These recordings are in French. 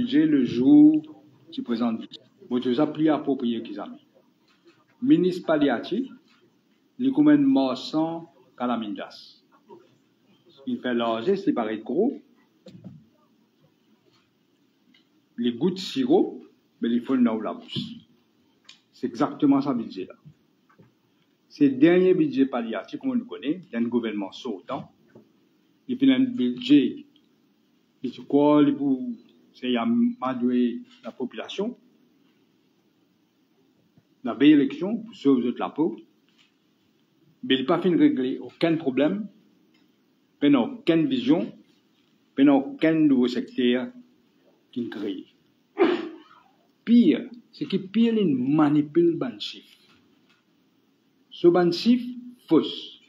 budget le jour qui présente. Vous tous appelez approprié qu'ils ont mis. Ministre Paliati, il commande morceau à la mindas. Il fait l'argent, c'est pareil gros. Les gouttes de sirop, mais il faut le dans la bouche. C'est exactement ça le budget là. C'est le dernier budget palliatif qu'on connaît, d'un gouvernement sortant. Et puis un budget qui se colle pour madouer la population. La belle élection pour sauver la peau. Mais il n'a pas fait de régler aucun problème, il n'a aucune vision, il n'a aucun nouveau secteur qui crée. Pire, c'est que pire, il manipule les chiffres. Ce ban chiffre fausse.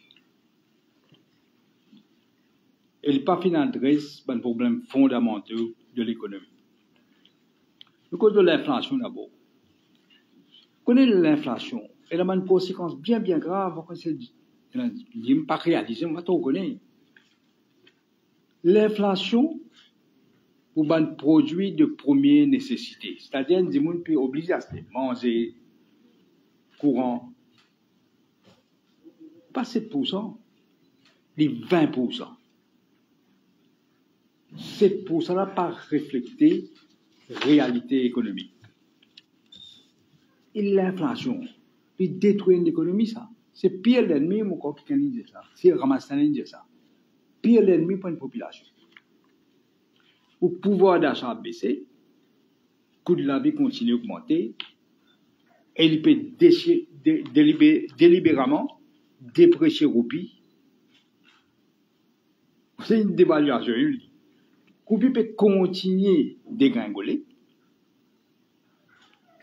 Il n'a pas fait d'adresse aux problèmes fondamentaux de l'économie. Le cause de l'inflation d'abord. Connaître l'inflation, elle a une conséquence bien grave. Je n'ai pas réalisé, on va tout connaître. L'inflation, pour un produit de première nécessité, c'est-à-dire que les gens peuvent obliger à manger courant, pas 7%, les 20%. 7% n'a pas reflété la réalité économique. Et l'inflation, il détruit l'économie, ça. C'est pire l'ennemi, mon corps qui dit ça. C'est Ramassanen dit ça. Pire l'ennemi pour une population. Le pouvoir d'achat a baissé, le coût de la vie continue à augmenter, et il peut délibérément déprécier le roupie. C'est une dévaluation. Le roupie peut continuer à dégringoler.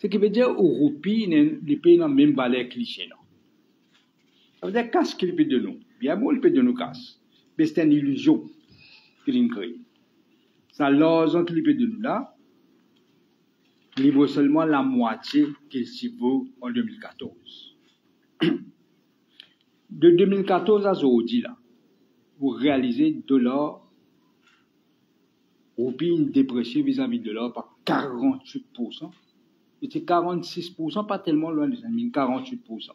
Ce qui veut dire que le roupie, les pays n'ont même pas l'air cliché. Ça veut dire casse qu'il peut de nous. Bien bon, il peut de nous casse. Mais c'est une illusion qu'il crée. Ça, l'argent qu'il peut de nous là, il vaut seulement la moitié qu'il s'y vaut en 2014. De 2014 à aujourd'hui, là, vous réalisez dollar, roupie déprécié vis-à-vis de l'or par 48%. C'était 46%, pas tellement loin de ça, mais 48%.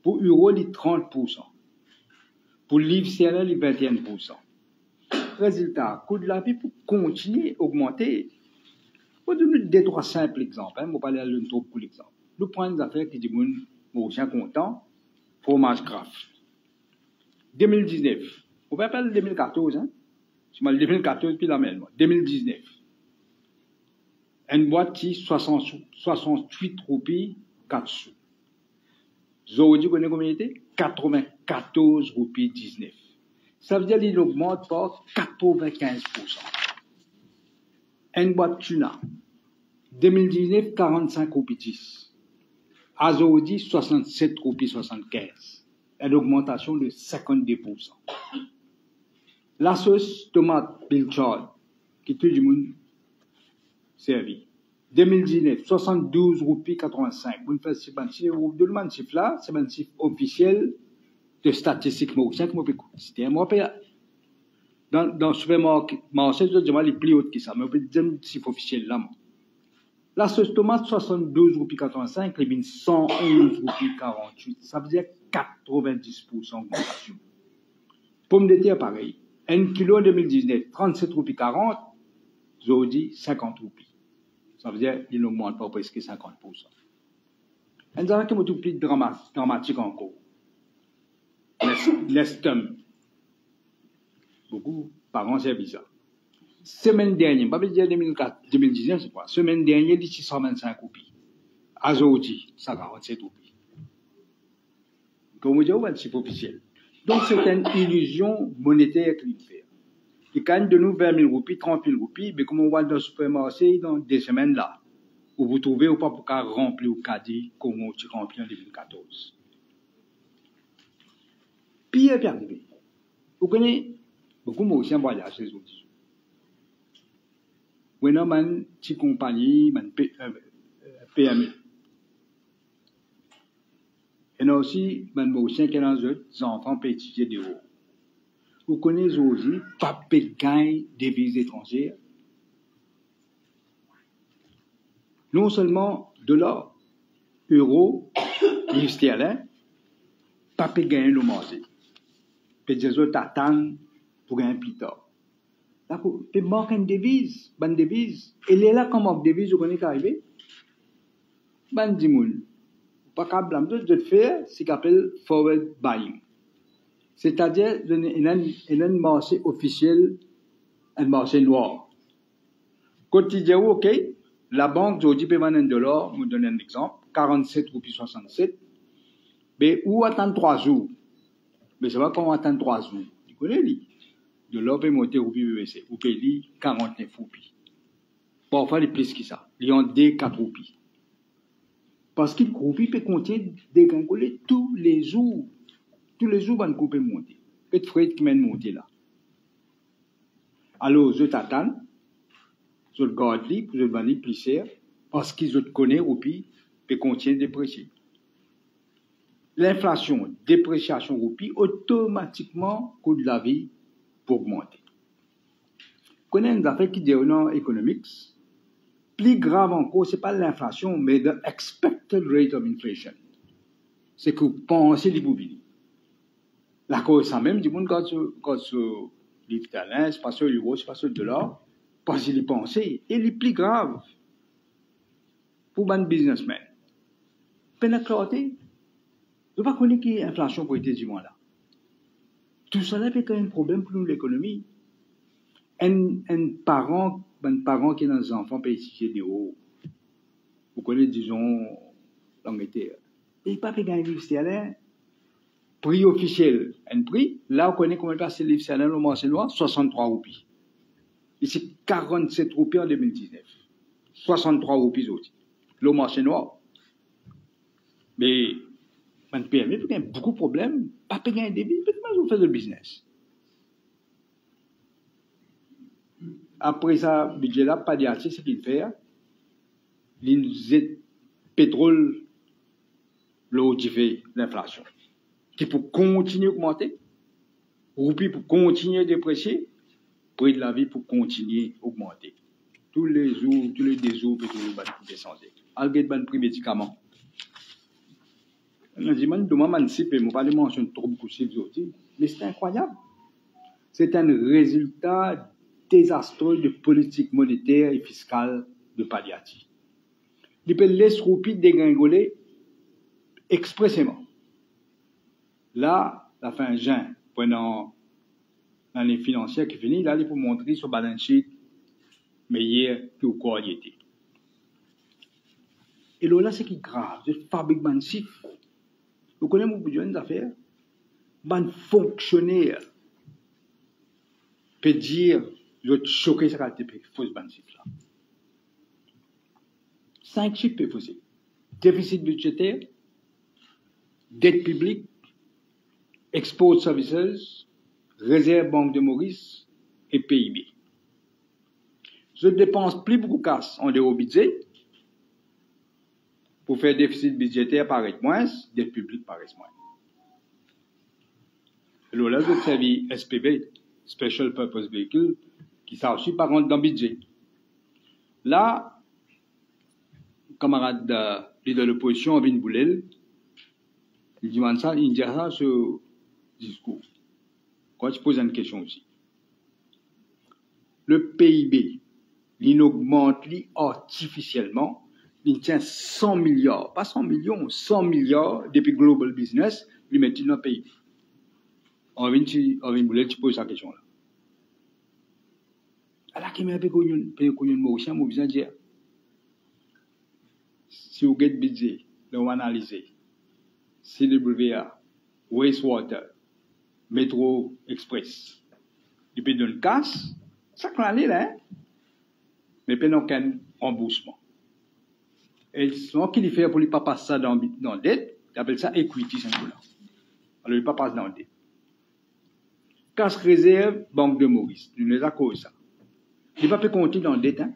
Pour euro, il est 30%. Pour livre CNL, il est 21%. Résultat, coût de la vie pour continuer à augmenter. Je vais donner deux, trois simples exemples. Je ne vais pas aller trop pour l'exemple. Nous prenons des affaires qui disent, bon, je suis content, fromage Kraft. 2019. On va appeler 2014, hein. Je m'appelle 2014 puis la même. 2019. Une boîte qui 68 roupies, 4 sous. Aujourd'hui, vous connaissez combien il était? 94 roupies 19. Ça veut dire qu'il augmente par 95%. Une boîte tuna. 2019, 45 roupies 10. Aujourd'hui, 67 roupies 75. Une augmentation de 52%. La sauce tomate Pilchard, qui tout le monde servi. 2019, 72 roupies 85. Vous faites ce chiffre là, c'est un chiffre officiel de statistiques mauriciennes que je peux citer. Dans le supermarché, je dis les plus hautes que ça, mais on peut dire un chiffre officiel là. La sauce tomate, 72 roupies 85, les bines 111 roupies 48. Ça veut dire 90% d'augmentation. Pommes de terre, pareil. 1 kilo en 2019, 37 roupies 40, aujourd'hui, 50 roupies. Ça veut dire qu'il n'augmente pas presque 50%. Un des qui est tout plus dramatique encore. L'estomac. Beaucoup de parents servent ça. Semaine dernière, pas dire 2019, c'est quoi? Semaine dernière, il y a 625 roupies. Aujourd'hui, 147 roupies. Comme vous dites, c'est un chiffre officiel. Donc, c'est une illusion monétaire qu'il fait. Il gagne de nous 20 000 roupies, 30 000 roupies, mais comme on va dans le supermarché dans des semaines là, où vous trouvez ou pas pour qu'à remplir au caddie comme on remplit en 2014. Pire arrivé. Vous connaissez, beaucoup de gens voyagent ces outils. Vous avez une petite compagnie, une PME. Et il y a aussi des gens qui ont des enfants pour étudier de haut. Vous connaissez aussi, pas de gain des devises étrangères. non seulement dollar, euro, livre sterling, pas peut gagner le manger. Peut dire que t'attends pour gagner plus tard. Là, peut manquer une devise, bonne devise. Et là, comme une devise, vous connaissez qu'arriver? Ben, dis-moi, pas qu'à blâmer, de faire ce qu'on appelle forward buying. C'est-à-dire, il y a un marché officiel, un marché noir. Quand tu dis, OK, la banque, aujourd'hui, peut vendre $1, je vous donne un exemple, 47 roupies 67, mais où attendre 3 jours? Mais ça va qu'on attend 3 jours. Tu connais, lui? De l'or peut monter roupies BBC, ou peut dire 49 roupies. Parfois, il plus que ça. Il y a des 4 roupies. Parce que le roupies peut compter dégringoler tous les jours. Tous les jours, on peut monter. Peut-être frais qui mène monter là. Alors, je t'attends, je te garde, je te vends plus cher, parce que je te connais, roupies, peut contenir des prix. L'inflation, dépréciation roupie, automatiquement, coût de la vie pour augmenter. Connaît une affaire qui dit non economics, plus grave encore, ce n'est pas l'inflation, mais the expected rate of inflation. C'est que vous pensez les boubines. La cause, ça même, du monde, quand ce livre sterling, c'est pas sur l'euro, c'est pas sur le dollar, parce qu'il y pensez, et les plus grave pour un businessman. Peine clarté. Je ne sais pas connaître qui est l'inflation pour les États-Unis là. Tout cela fait quand même un problème pour l'économie. Un parent qui a des enfants peut étudier des hauts. Vous connaissez, disons, l'Angleterre. Il n'a pas fait gagner le livre sterling. Prix officiel, un prix. Là, on connaît combien passe le livre sterling au marché noir? 63 roupies. Ici, 47 roupies en 2019. 63 roupies aussi. Le marché noir. Mais, un PME, il y a beaucoup de problèmes. Pas payer un débit, peut-être vous faites le business. Après ça, budget-là, pas d'article, ce qu'il fait. Le pétrole, l'eau qui fait l'inflation. Qui pour continuer à augmenter, roupie pour continuer à déprécier, prix de la vie pour continuer à augmenter. Tous les jours, tous les 2 jours, pétrole va descendre. Algé de prix médicaments. Je dis, man, demain, man, si, je ne vais pas mentionner trop beaucoup de chiffres, mais c'est incroyable. C'est un résultat désastreux de politique monétaire et fiscale de Pagliatti. Il peut laisser roupies dégringoler expressément. Là, la fin juin, pendant l'année financière qui finit, là, il faut montrer sur balance sheet meilleur que au quoi il était. Et là, c'est qui est grave. Je fabrique un chiffre. Vous connaissez mon budget d'affaires? Un fonctionnaire peut dire, je vais te choquer sur la fausse ban chiffre là. 5 chiffres peuvent possible. Déficit budgétaire, dette publique, export services, réserve Banque de Maurice et PIB. Je dépense plus beaucoup de casse en dehors budget pour faire déficit budgétaire paraître moins, dette publique paraît moins. Alors là, je servis SPV, Special Purpose Vehicle, qui ça aussi par contre dans le budget. Là, camarade de l'opposition, Avin Boulel, il demande ça, il dit ça sur discours. Quand tu poses une question aussi. Le PIB, il augmente artificiellement, il tient 100 milliards, pas 100 millions, 100 milliards depuis Global Business, il met dans le PIB. On vient Boulel, tu poses la question là. Alors qu'il m'a fait qu'on y Mauricien, on besoin de dire, si vous avez budget, vous analysez, CWA, Wastewater, Metro Express, il peut donner casse, ça qu'on a là, mais il peut donner aucun remboursement. Et ce qu'il fait pour ne pas passer ça dans la dette, il appelle ça equity simplement. Alors il ne pas passer dans la dette. Casse réserve, Banque de Maurice, il nous a causé ça. Il ne peut pas compter dans la dette. Hein.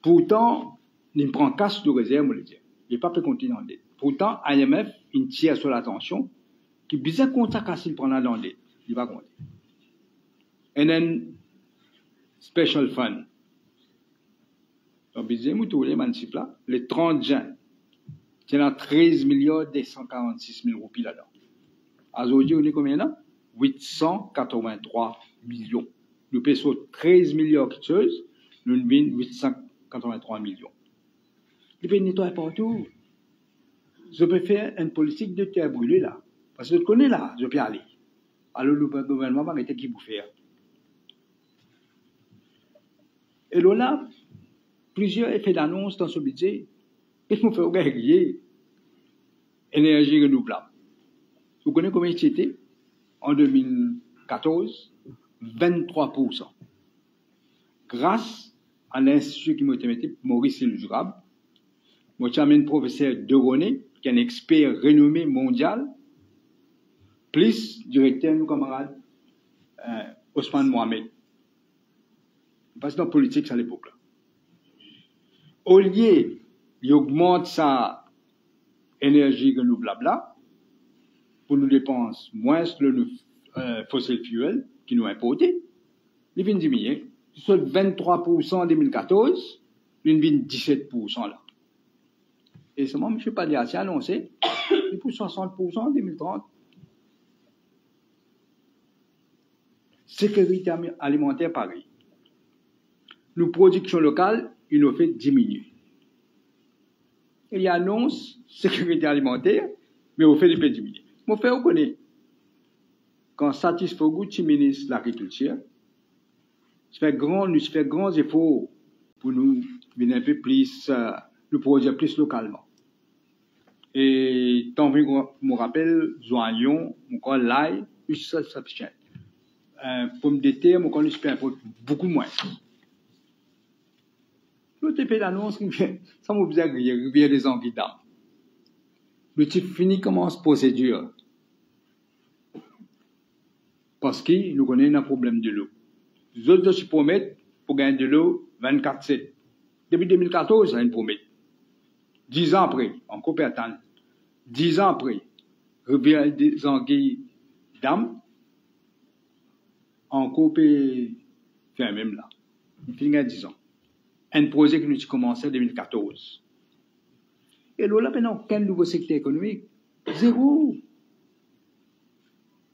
Pourtant, il prend casse de réserve, on le dit. Il ne peut pas compter dans la dette. Pourtant, IMF, il tire sur l'attention, qui bizarre compte ça casse, il prend dans la dette. Il va compter. Et then, special fund. Donc, budget, nous tous les mansifs là, les 30 juin, c'est là 13 milliards 246 000 roupies là-dedans. Aujourd'hui, on est combien là? 883 millions. Nous payons 13 milliards de choses, nous avons 883 millions. Les pays nettoient partout. Je peux faire une politique de terre brûlée là. Parce que je connais là, je peux aller. Alors le gouvernement va arrêter qui vous faire. Et là, plusieurs effets d'annonce dans ce budget. Qu'est-ce qu'on fait au gagner? Énergie renouvelable. Vous connaissez combien c'était? En 2014, 23%. Grâce à l'Institut qui m'a été Maurice Durable, moi j'ai amené un professeur de René, qui est un expert renommé mondial, plus directeur de nos camarades, Ousmane Mohamed. Parce que dans la politique, c'est à l'époque là. Au lieu, il augmente sa énergie renouvelable là, pour nous dépenser moins le fossil fuel qui nous importé, il vient diminuer. Soit 23% en 2014, il vient 17% là. Et seulement, M. Padiassi a annoncé, il pour 60% en 2030. Sécurité alimentaire, pareil. Nos productions locales, il nous fait diminuer. Il y a annonce sécurité alimentaire, mais au fait, il peut diminuer. Mon frère, vous connaissez, quand satisfait le ministre de l'Agriculture, nous faisons grands efforts pour nous venir un peu plus, nous produire plus localement. Et tant que je me rappelle, joignons, mon corps l'ail, ça suffisant. Pomme de terre, mon corps l'espère beaucoup moins. L'autre fait l'annonce, ça m'a bien grillé, il y a des envies d'âme. Le type fini commence procédure. Parce qu'il nous connaît un problème de l'eau. Les autres se promettent pour gagner de l'eau 24/7. Depuis 2014, ils promettent. 10 ans après, encore peut attendre. 10 ans après, revient des anguilles d'âme, encore peut faire même là. Il finit à 10 ans. Un projet qui nous a commencé en 2014. Et là, maintenant, quel nouveau secteur économique? Zéro.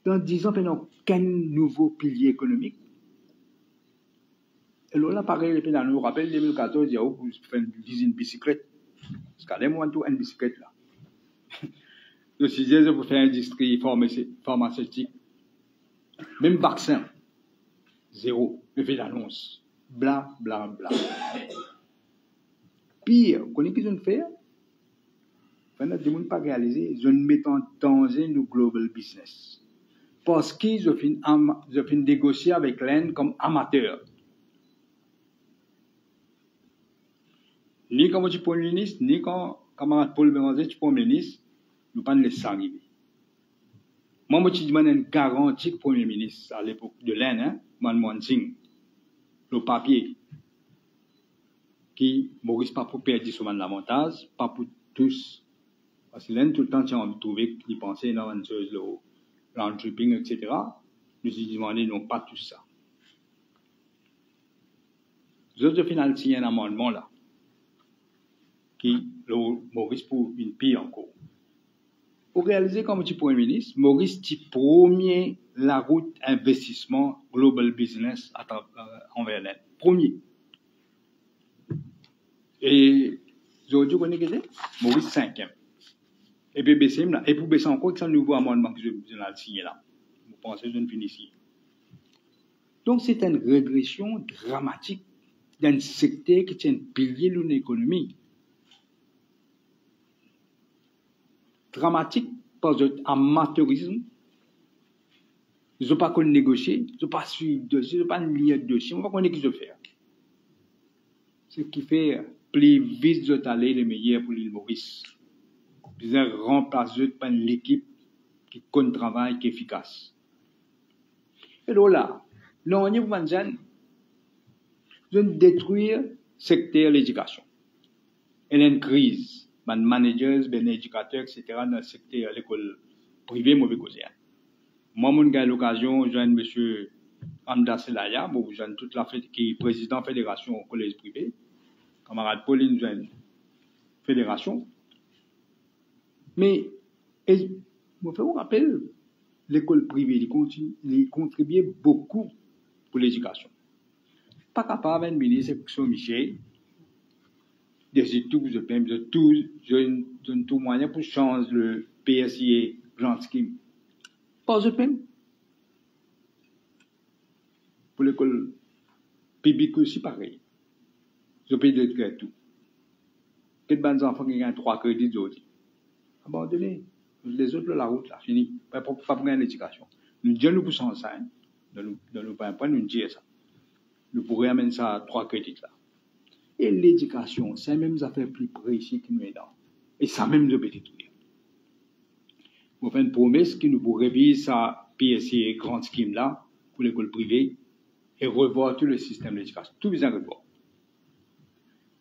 Dans 10 ans, maintenant, quel nouveau pilier économique? Et là, pareil, je nous rappelle 2014, il y a où une bicyclette. Parce qu'à l'aime, on a une bicyclette là. Le sujet, c'est pour faire industrie pharmaceutique. Même vaccin. Zéro. Je fais l'annonce. Bla, bla, bla. Pire, vous connaissez ce qu'ils ont fait? Ils ne pas réaliser, ils mettent en danger le global business. Parce qu'ils ont fait négocier avec l'Inde comme amateur. Ni comme tu Premier ministre, ni comme camarade Paul Béranger, tu Premier ministre, nous ne pas laisser arriver. Moi, je demande une garantie au Premier ministre à l'époque de l'Inde, Manmohan Singh, le papier, qui Maurice pas pour perdre son l'avantage, pas pour tous. Parce que l'Inde, tout le temps, tu as trouvé qu'ils pensaient dans une chose, le tripping, etc. Nous avons demandé non, pas tout ça. Nous autres financiers un amendement là, qui, Maurice, pour une pire encore. Pour réaliser comme tu Premier ministre, Maurice, tu premier la route investissement global business envers l'Inde. Premier. Et aujourd'hui, vous connaissez Maurice 5e. Et puis baisser là. Et pour baisser encore, c'est un nouveau amendement que je vais signer là. Vous pensez que je ne finis ici. Donc c'est une régression dramatique d'un secteur qui tient un pilier de l'économie. Dramatique parce que amateurisme. Ils n'ont pas qu'on négocier, ils n'ont pas suivi de dossier, ils n'ont pas une ligne de dossier, on ne va pas connaître ce qu'ils ont fait. Ce qui fait plus vite d'aller les meilleurs pour l'île Maurice. Ils ont remplacé par l'équipe qui compte travail, qui est efficace. Et là, non, nous allons détruire le secteur de l'éducation. Il y a une crise. Les managers, les éducateurs, etc., dans le secteur de l'école privée, mauvais causé. Moi, j'ai eu l'occasion de joindre M. Amda Selaya, qui est président de la fédération au collège privé. camarade Pauline Jeune, fédération. Mais, je me fais un rappel, l'école privée, il contribuait beaucoup pour l'éducation. Pas capable de ministre Michel, des études, de tout, je donne tout moyen pour changer le PSI Grand Scheme. Pas de peine. Pour l'école publique aussi pareil. Je paye de créer tout. Quels bons enfants qui gagnent 3 crédits d'autres? Abandonnez. Les autres, la route, là, fini. Pas pour gagner l'éducation. Nous disons, nous poussons ça, hein. Dans le point, nous disons ça. Nous pourrions amener ça à 3 crédits là. Et l'éducation, c'est même des affaires plus précises qui nous aident. Et ça même, je peux tout dire. Vous faites une promesse que nous pourrons réviser ça, PSI Grand Scheme là, pour l'école privée, et revoir tout le système d'éducation. Tout bien revoir.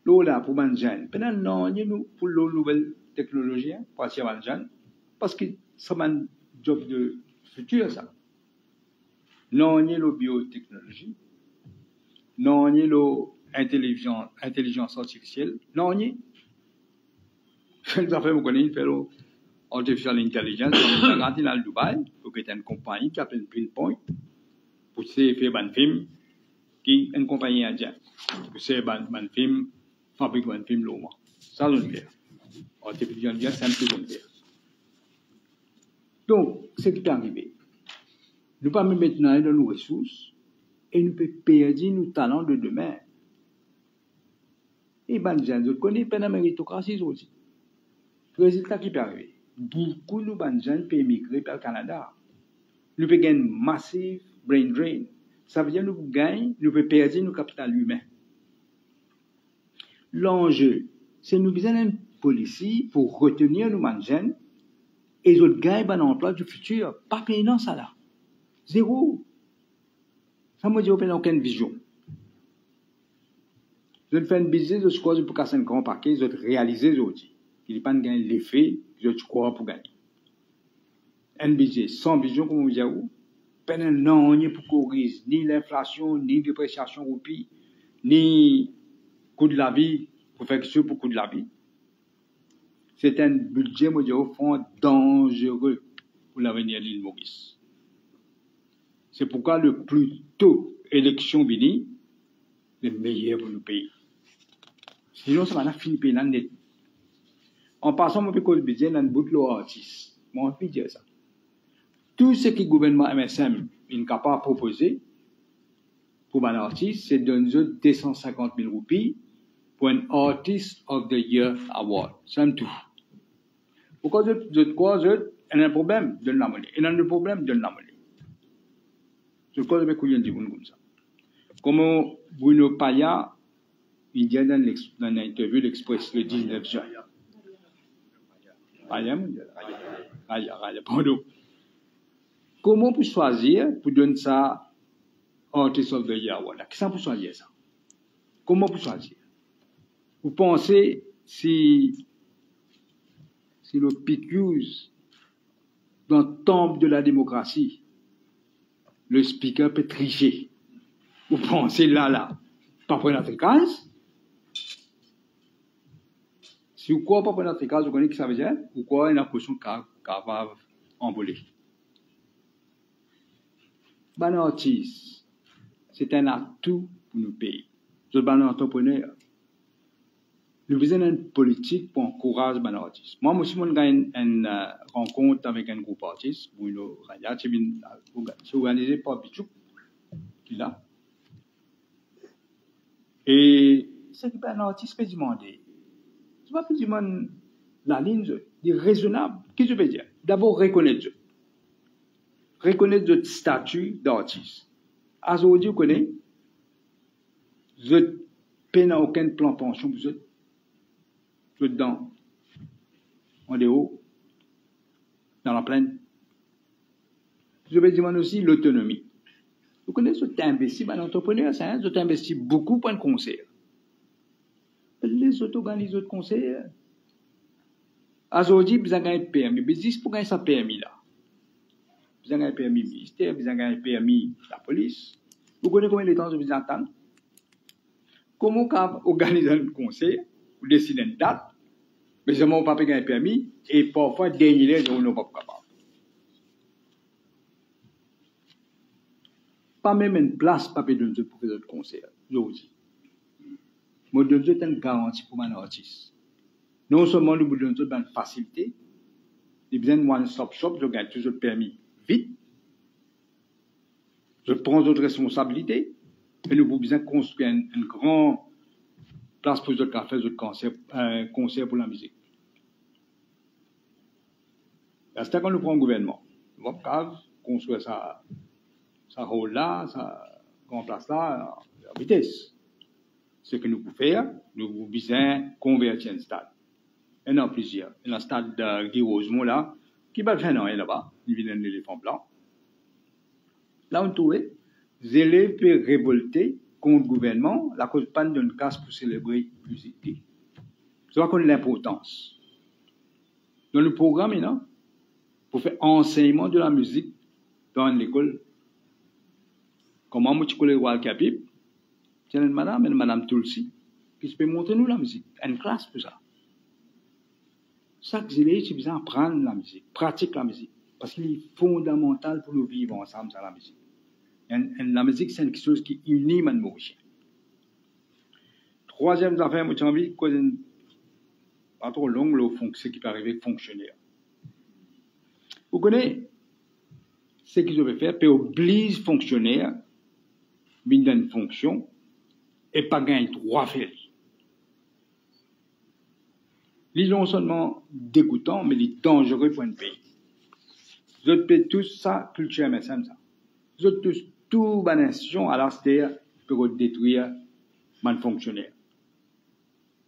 Là, pour les jeunes, pendant nous, pour les nouvelles technologies, pour les jeunes, parce que c'est un job de futur, ça. Non, il y a la biotechnologie, non, il y a l'intelligence artificielle, non, il y a. Ça fait qu'on connaît, il fait l'artificial intelligence, quand il est à Dubaï, il y a une compagnie qui s'appelle Pinpoint, pour faire un film, qui est une compagnie indienne, pour faire un film, fabriquer un film l'homme. Ça, je le fais. Artificial intelligence, c'est un peu comme ça. Donc, ce qui est arrivé, nous pas maintenant dans nos ressources et nous pouvons perdre nos talents de demain. Et ben, je connais pas la méritocratie aussi. Le résultat qui peut arriver, beaucoup de gens peuvent émigrer vers le Canada. Nous pouvons gagner massive brain drain. Ça veut dire que nous pouvons perdre nos capital humain. L'enjeu, c'est nous besoin d'une politique pour retenir nos jeunes et les autres gagnent un emploi du futur. Pas payant ça là. Zéro. Ça me dit qu'on n'a aucune vision. Je fais une business, je crois, pour casser un grand paquet, je réaliser les outils. Il n'y a pas de gagner l'effet, je crois, pour gagner. Un business sans vision, comme vous dites, pendant non, ni pour corriger ni l'inflation, ni dépréciation roupie, ni coût de la vie, pour faire quelque chose pour coût de la vie. C'est un budget, moi, au fond, dangereux pour l'avenir de l'île Maurice. C'est pourquoi le plus tôt élection bénie, le meilleur pour le pays. Sinon, ça va finir par net. En passant, mon petit budget, dans le bout de l'artiste. Moi, je peux dire ça. Tout ce que le gouvernement MSM est capable de proposer pour un artiste, c'est de donner 250 000 roupies pour un Artist of the Year Award. C'est tout. Pourquoi je crois que il y a un problème de la monnaie. Il y a un problème de la monnaie. Je crois que je vais couiller un petit peu comme ça. Comme Bruno Paya, il dit dans l'interview de l'Express le 19 juin. Paya, pardon. Comment on peut choisir pour donner ça Artist of the Year Award? Qu'est-ce qu'on peut choisir ça? Comment on peut choisir? Vous pensez si le PQs dans le temple de la démocratie, le speaker peut tricher. Vous pensez là, pas pour notre case? Si vous croyez pas pour notre case, vous connaissez ce que ça veut dire? Vous croyez une position capable d'envoler. Ben artiste, c'est un atout pour nous payer. Je suis un entrepreneur. Nous faisons une politique pour encourager les artistes. Moi aussi, je gagne une rencontre avec un groupe d'artistes. C'est organisé par Bichouk, qui est là. Et ce qui est un artiste peut demander. Je ne vais pas demander la ligne de raisonnable. Qu'est-ce que je veux dire? D'abord, reconnaître. Reconnaître votre statut d'artiste. Aujourd'hui, vous connaissez, vous n'avez aucun plan pension pour vous. Vous êtes dans en haut, dans la plaine. Je vais demander aussi l'autonomie. Vous connaissez, vous êtes investi dans l'entrepreneur, vous êtes investi beaucoup pour un concert. Les autres organisent d'autres concerts. Aujourd'hui, vous avez un permis. Mais juste pour gagner ce permis là. Vous avez un permis ministère, vous avez un permis de la police. Vous connaissez combien de temps vous attendez? comment on peut organiser un conseil, ou décider une date, mais je n'ai pas payé un permis, et parfois, dernier, on n'est pas capable. Pas même une place, pas de nous pour faire de conseil, je vous dis. Moi, je donne une garantie pour mon artiste. Non seulement nous vous donnons une facilité, il besoin de one-stop shop, je gagne toujours le permis vite, je prends d'autres responsabilités, et nous avons besoin de construire une grande place pour faire un concert pour la musique. C'est quand nous prenons le gouvernement, nous avons construire ça rôle là, ça grande place là, à vitesse. Ce que nous pouvons faire, nous avons besoin de convertir un stade. Il y en a plusieurs. Il y a un stade de Guy Rosemont là, qui va faire un an là-bas, il vient d'un éléphant blanc. Là, on trouve, les élèves peuvent révolter contre le gouvernement, la cause pas d'une casse pour célébrer la musique. C'est là qu'on a l'importance. Dans le programme, il y a, pour faire enseignement de la musique dans l'école. Comment moi, tu connais Wal Kapip, c'est une madame Tulsi, qui peut montrer nous la musique. Une classe pour ça. Chaque élève, il besoin d'apprendre la musique, pratiquer la musique. Parce qu'il est fondamental pour nous vivre ensemble dans la musique. Et la musique, c'est quelque chose qui unit les Mauriciens. Troisième affaire, moi, j'ai envie de pas trop long, ce qui peut arriver fonctionnaire. Vous connaissez ce qu'ils doivent faire, peut obliger fonctionnaire, mais dans une fonction, et pas gagner droit à faire. Ils sont seulement dégoûtants, mais ils sont dangereux pour un pays. Vous êtes tous ça, culture, mais ça. Vous êtes tous, toute la nation à l'artère pour détruire les fonctionnaires.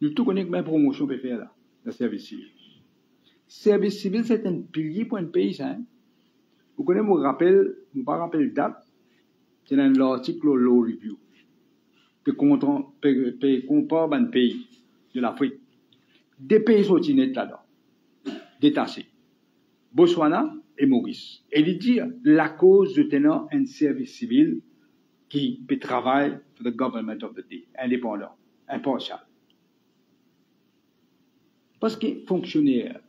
Nous tout connaissons la promotion peut faire là, le service civil. Le service civil, c'est un pilier pour un pays, ça. Hein? Vous connaissez, je ne me rappelle la date, c'est dans l'article Law Review, que compare un pays de l'Afrique. Des pays sont nets là-dedans, détachés. Botswana et Maurice. Et il dit la cause de tenir un service civil qui peut travailler pour le gouvernement of the day, indépendant, impartial. Parce que fonctionnaires,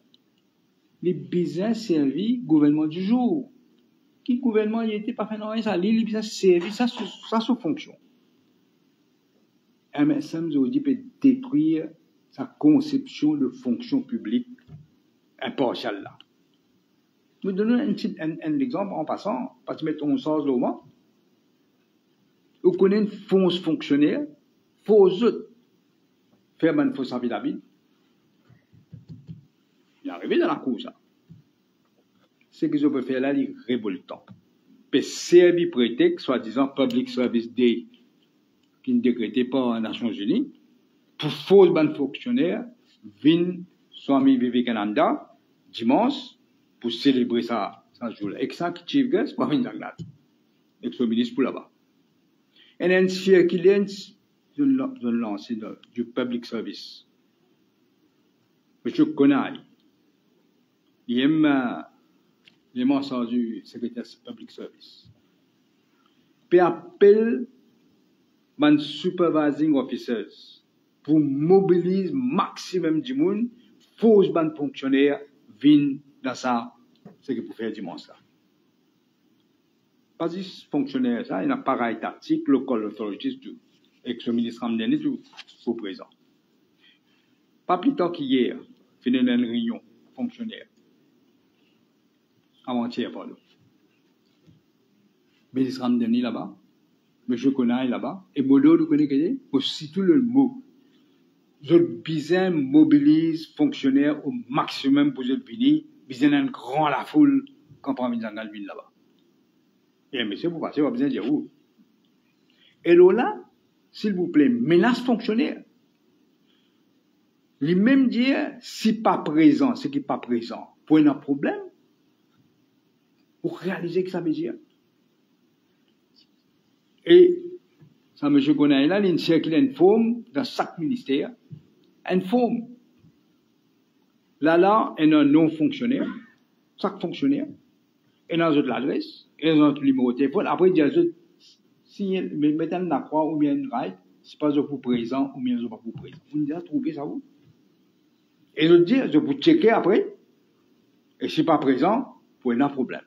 les besoins servis gouvernement du jour. Qui gouvernement il était pas fait non ça, les besoins servis ça sous fonction. MSM aujourd'hui peut détruire sa conception de fonction publique impartiale là. Nous donnons un exemple en passant, parce que mettons sens le moment. Vous connaissez une fausse fonctionnaire, fausse faire une fausse affidavit. Il est arrivé dans la cour, ça. Ce qu'ils ont fait là, il est révoltant. Peut servir prétexte, soi-disant Public Service Day, qui est décrété par les Nations Unies, pour fausse bonne fonctionnaire, viennent Swami Vivekananda, dimanche, pour célébrer ça jour-là. Et que ça, qui chief guest, pas venir dans ex-ministre pour là-bas. Et un circulaire de lancer du public service. Monsieur Konai, il aime les mensonges du secrétaire public service. Puis appelle les supervising officers pour mobiliser maximum du monde, fausse bande fonctionnaire, viennent dans ça, ce que vous faire dimanche là. Pas juste fonctionnaire, ça, il y a pareil tactique, local authorities, tout. Et que ce ministre Ramdeni, tout, au présent. Pas plus tard qu'hier, fini une réunion fonctionnaire. Avant-hier, pardon. Ministre Ramdeni là-bas, M. Konaï là-bas, et Modo, vous connaissez, aussi tout le mot. Je besoin mobilise fonctionnaires au maximum pour venir, besoin d'un grand la foule quand on vient dans le ville là-bas. Et monsieur, vous passez, vous avez besoin de dire où. Et là, s'il vous plaît, menace fonctionnaire. Lui-même dire, si pas présent, ce qui n'est pas présent, pour un problème, pour réaliser que ça veut dire. Et ça, monsieur Konaï là, il circule une forme dans chaque ministère, une forme. Là, il y a un non-fonctionnaire, chaque fonctionnaire, et dans l'adresse, et dans le numéro de téléphone. Après, il y a si mettez la croix ou bien une right, Si pas je pour présent ou bien je pas pour présent. On dit à trouver ça vous. Et je dis, je vous checker après. Et si pas présent, pour un problème.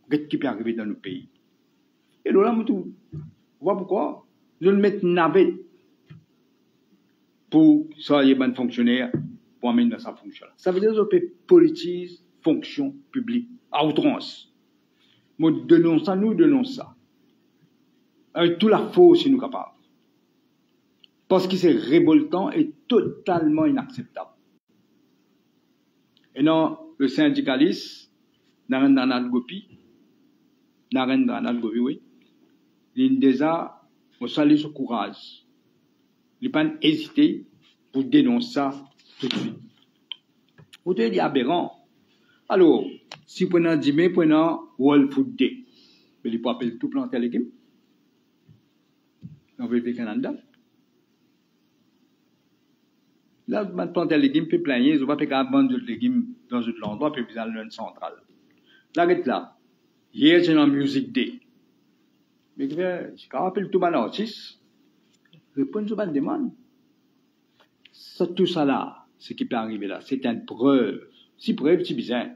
Qu'est-ce qui peut arriver dans le pays? Et là, vous voyez pourquoi? Je le mets navette pour ça, il y a un fonctionnaire pour amener dans sa fonction. Ça veut dire que je peux politiser fonction publique à outrance. Nous dénonçons ça. Avec toute la force, si nous sommes capables. Parce que c'est révoltant et totalement inacceptable. Et non, le syndicaliste, Narendra Gopi, oui, il déjà, on salue ce courage. Il n'a pas hésité pour dénoncer ça tout de suite. Vous devez dire aberrant. Alors, si vous prenez 10 mai, prenez World Food Day. Mais il faut appeler tout planter légumes. On veut le Canada. Là, vous plantez légumes, puis plaigner, vous ne pouvez pas vendre des légumes dans un endroit, puis vous allez dans une centrale. Là, là. Hier, c'est un Music Day. Mais je rappelle tout le artiste, répondre sur ma demande. Tout ça là, ce qui peut arriver là, c'est une preuve. Si preuve, c'est bizarre.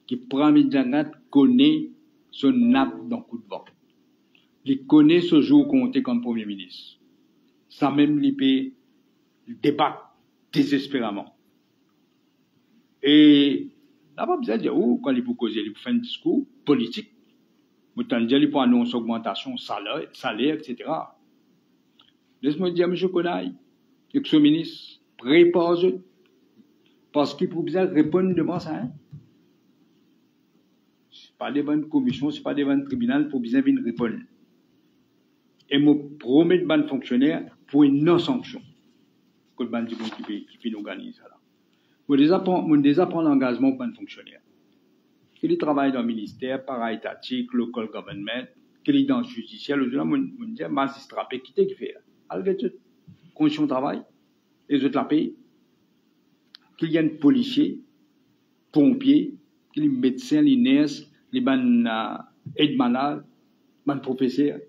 Qui prend Midjangat connaît son nappe dans le coup de vent. Il connaît ce jour compté comme Premier ministre. Ça même, il peut débattre désespérément. Et là, pas besoin de dire, quand il peut causer, il peut faire un discours politique. Vous t'en dire, il peut annoncer augmentation salaire, etc. Laisse-moi dire, M. Konaï, ex-ministre, prépare-je, parce qu'il faut bien répondre devant ça. Hein? Ce n'est pas devant une commission, ce n'est pas devant un tribunal, il faut bien venir répondre. Et me promet de ban fonctionnaire pour une non-sanction. Que le ban qui finit organiser ça là. Moi déjà prendre l'engagement pour ban fonctionnaire. Qu'il travaille dans le ministère, para-étatique, local government, qu'il est dans le judiciaire, le jour-là, on dit, magistrat, qui fait, avec toute condition de travail, les autres la payent, qu'il y ait un policier, pompier, qu'il y ait un médecin, les nurses, les aides malades, les professeurs,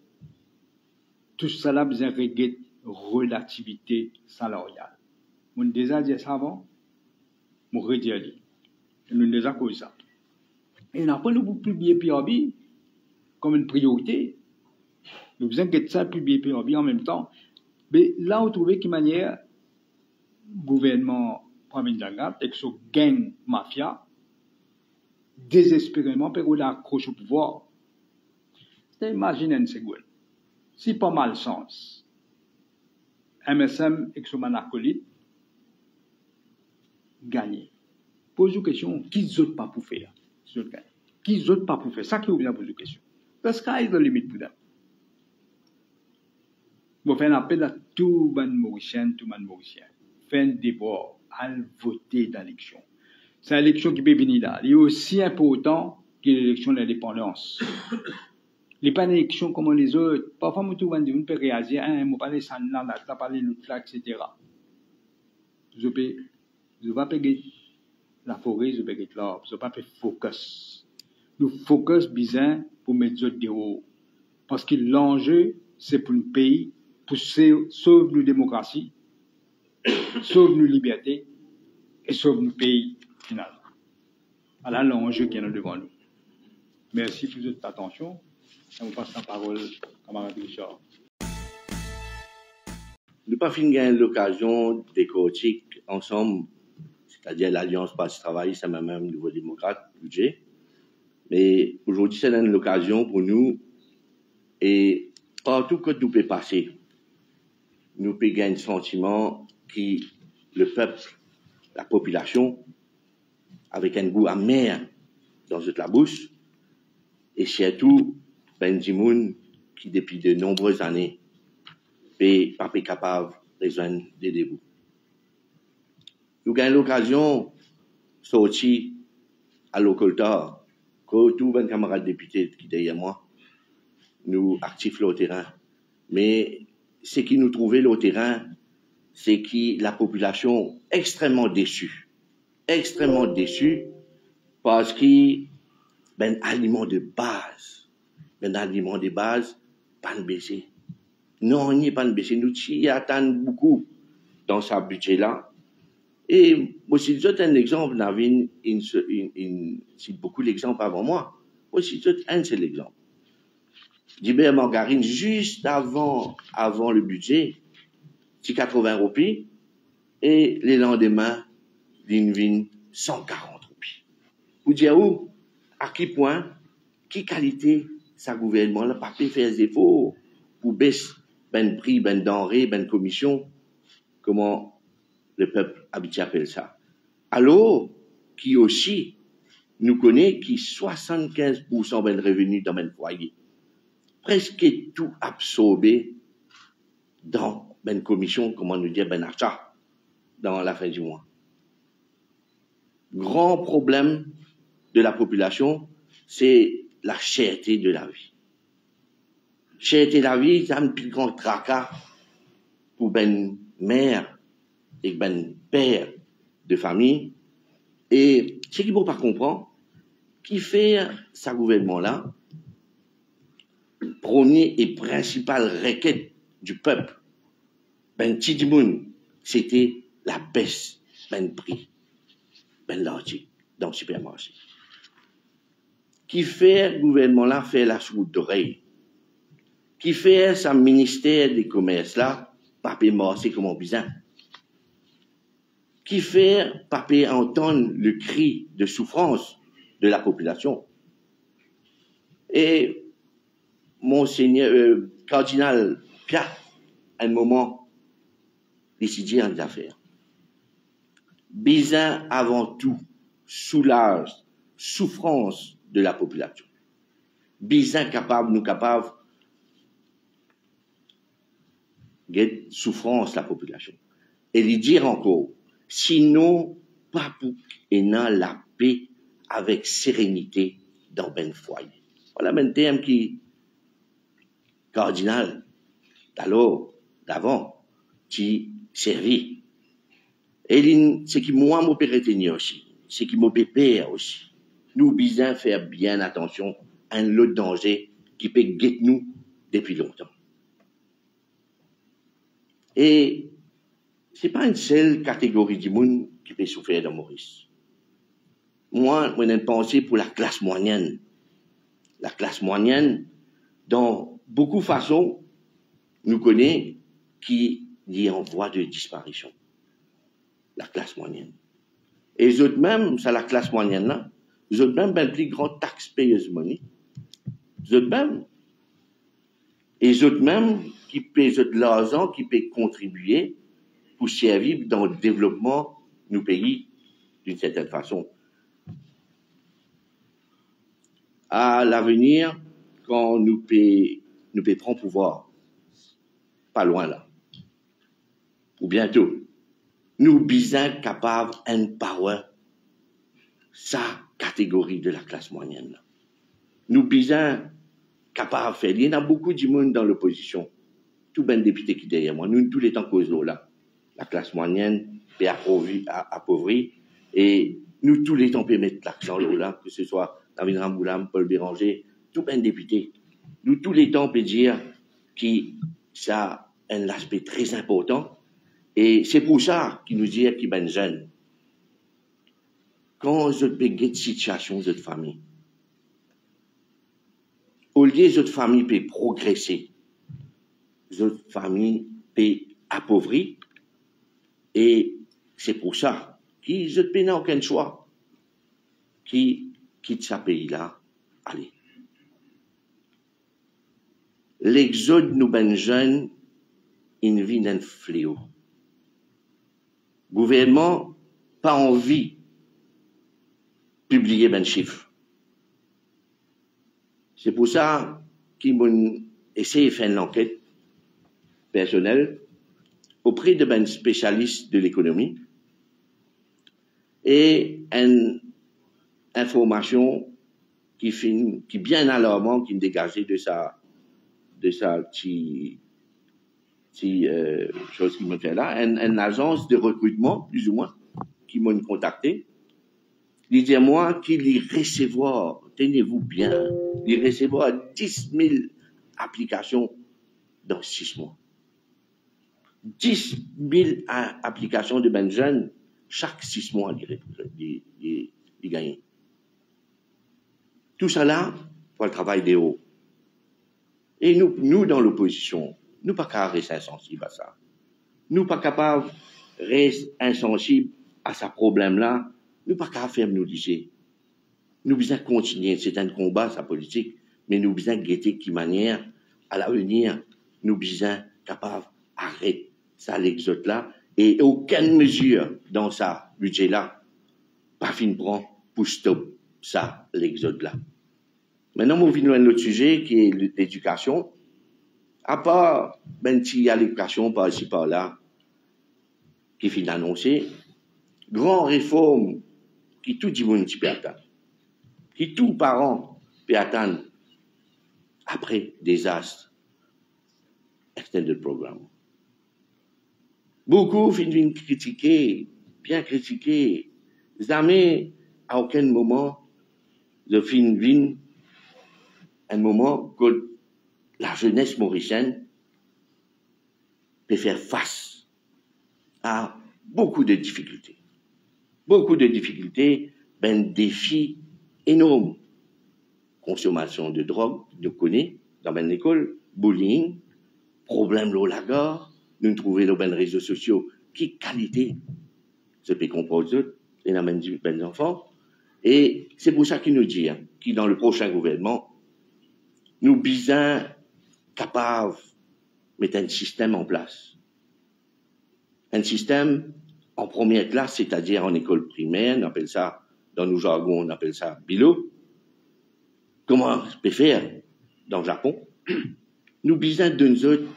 tout ça là, besoin de régler relativité salariale. On a déjà dit ça avant, on redit. On a déjà causé ça. Et après, nous publier PRB comme une priorité. Nous besoin de ça, publier PRB en même temps. Mais là, on trouvait qu'une manière, gouvernement Premier Jangat, avec ce gang mafia, désespérément, pour l'accroche au pouvoir. Imaginez une seconde. Si pas mal sens, MSM avec son acolyte, gagné. Pose une question, qui d'autre pas pour faire? Qui d'autre pas pour faire? Ça qui vous vient poser une question. Parce qu'il y a des limites pour ça. Je fais un appel à tout le monde mauricien, Faites un débat, à voter dans l'élection. C'est une élection qui peut venir là. Il est aussi important que l'élection de l'indépendance. Il n'est pas une élection comme les autres. Parfois, on peut réagir, on peut parler de ça, on peut parler de l'autre, etc. Je ne vais pas payer la forêt, je vais payer l'arbre, je ne vais pas faire focus. Nous focus bien pour mettre des hauts. Parce que l'enjeu, c'est pour le pays, pour sauver nos démocraties, sauver nos libertés et sauver nos pays, finalement. Voilà l'enjeu qui est devant nous. Merci pour votre attention. Je vous passe la parole, camarade Richard. Nous pas fini gagner l'occasion d'écouter ensemble, c'est-à-dire l'Alliance Passe-Travail, c'est même Nouveau Démocrate, budget. Mais aujourd'hui, c'est l'occasion pour nous, et partout que nous peut passer, nous peut gagner le sentiment que le peuple, la population, avec un goût amer dans la bouche, et surtout, ben Dimoun qui depuis de nombreuses années n'est pas capable de résoudre des débuts. Nous avons l'occasion de sortir à l'occulteur, que tous les camarades députés qui derrière moi, nous actifs le terrain. Mais ce qui nous trouvait le terrain, c'est que la population est extrêmement déçue parce que ben aliment de base, pas de baisser. Non, il n'y a pas de baisser. Nous, il attend beaucoup dans sa budget-là. Et aussi, c'est un exemple, Navin, c'est beaucoup d'exemples avant moi. Aussi, c'est un seul exemple. Dibert Margarine, juste avant le budget, c'est 80 roupies, et les lendemains, l'Invin, 140 roupies. Vous dire où, à quel point, quelle qualité, sa gouvernement, là, pas faire des efforts pour baisser ben prix, ben denrée, ben commission, comment le peuple habitué appelle ça. Alors, qui aussi nous connaît qui 75% ben revenus dans ben foyer. Presque tout absorbé dans ben commission, comment nous dire, ben achat, dans la fin du mois. Grand problème de la population, c'est la cherté de la vie. Cherté de la vie, c'est un plus grand tracas pour ben mère et ben père de famille. Et ce qu'il ne faut pas comprendre, qui fait sa gouvernement-là, premier et principal requête du peuple, ben Tidimoun, c'était la baisse ben prix, ben l'argent dans le supermarché. Qui fait gouvernement-là fait la sourde d'oreille. Qui fait sa ministère des commerces là, papier morcé comme un bizarre. Qui fait papier entendre le cri de souffrance de la population. Et Monseigneur Cardinal Pia, à un moment, décidé en affaires. Bizarre avant tout soulage, souffrance de la population. Bizarre capable de souffrance la population. Et lui dire encore, sinon, pas pour ayant la paix avec sérénité dans ben foyer. Voilà un terme qui, cardinal, d'alors, d'avant, qui servit. Et ce qui moi m'a retenir aussi, ce qui m'a peur aussi. Nous besoin faire bien attention à un lot de danger qui peut guetter nous depuis longtemps. Et c'est pas une seule catégorie du monde qui peut souffrir de Maurice. Moi, j'ai une pensée pour la classe moyenne. La classe moyenne, dans beaucoup de façons, nous connaît qui est en voie de disparition. La classe moyenne. Et les autres même, c'est la classe moyenne là, les autres même, ben, plus grand taxpayers money. Les autres même. Et les autres même, qui paient de l'argent, qui peuvent contribuer pour servir dans le développement de nos pays, d'une certaine façon. À l'avenir, quand nous prendre pouvoir, pas loin là, ou bientôt, nous sommes capables d'empower sa catégorie de la classe moyenne. Nous sommes capables de faire. Il y en a beaucoup de monde dans l'opposition. Tout ben député qui est derrière moi. Nous, tous les temps cause là. La classe moyenne est appauvrie. Et nous, tous les temps, peut mettre l'accent là, que ce soit David Ramboulam, Paul Béranger, tout ben député. Nous, tous les temps, peut dire que ça a un aspect très important. Et c'est pour ça qu'il nous dit qu'il ben jeune. Quand vous avez une situation de votre famille, au lieu de votre famille peut progresser, votre famille peut appauvrir, et c'est pour ça qu'ils n'ont aucun choix, qui quitte ce pays-là, allez. L'exode nous ben jeunes, il vit d'un fléau. Gouvernement, pas envie de publier ben chiffres. C'est pour ça qu'ils m'ont essayé de faire une enquête personnelle auprès de ben spécialistes de l'économie et une information qui bien alarmante qui me dégageait de sa chose qui me fait là, une agence de recrutement, plus ou moins, qui m'a contacté. Il dit à moi qu'il y recevoir, tenez-vous bien, il recevoir 10 000 applications dans 6 mois. 10 000 applications de ben jeunes chaque 6 mois, ils gagnent. Tout ça là, pour le travail des hauts. Et nous dans l'opposition, nous pas qu'à rester insensibles à ça. Nous pas capables de rester insensibles à ce problème-là. Nous pas qu'à faire nous lycée. Nous besoin continuer, c'est un combat, sa politique, mais nous besoin guetter qui manière, à l'avenir, nous besoin capables d'arrêter ça, l'exode-là, et aucune mesure dans ça, budget-là, pas fin prend pour stop ça, l'exode-là. Maintenant, on vient à un autre sujet qui est l'éducation. À part, ben, s'il y a l'éducation par ici, par là, qui finit d'annoncer, grande réforme qui tout le monde peut attendre, qui tout parent peut attendre après désastre, extended programme. Beaucoup viennent critiquer, bien critiquer, jamais à aucun moment de fin un moment que la jeunesse mauricienne peut faire face à beaucoup de difficultés. Beaucoup de difficultés, ben défis énormes. Consommation de drogue, nous connaissons dans l'école, bullying, problème de la gare, nous trouvons dans les réseaux sociaux qui qualité ce peut composer et n'amène des enfants. Et c'est pour ça qu'il nous dit, que dans le prochain gouvernement, nous besoin capables de mettre un système en place. Un système en première classe, c'est-à-dire en école primaire, on appelle ça, dans nos jargons, on appelle ça bilo. Comment on peut faire dans le Japon? Nous besoin de nous autres,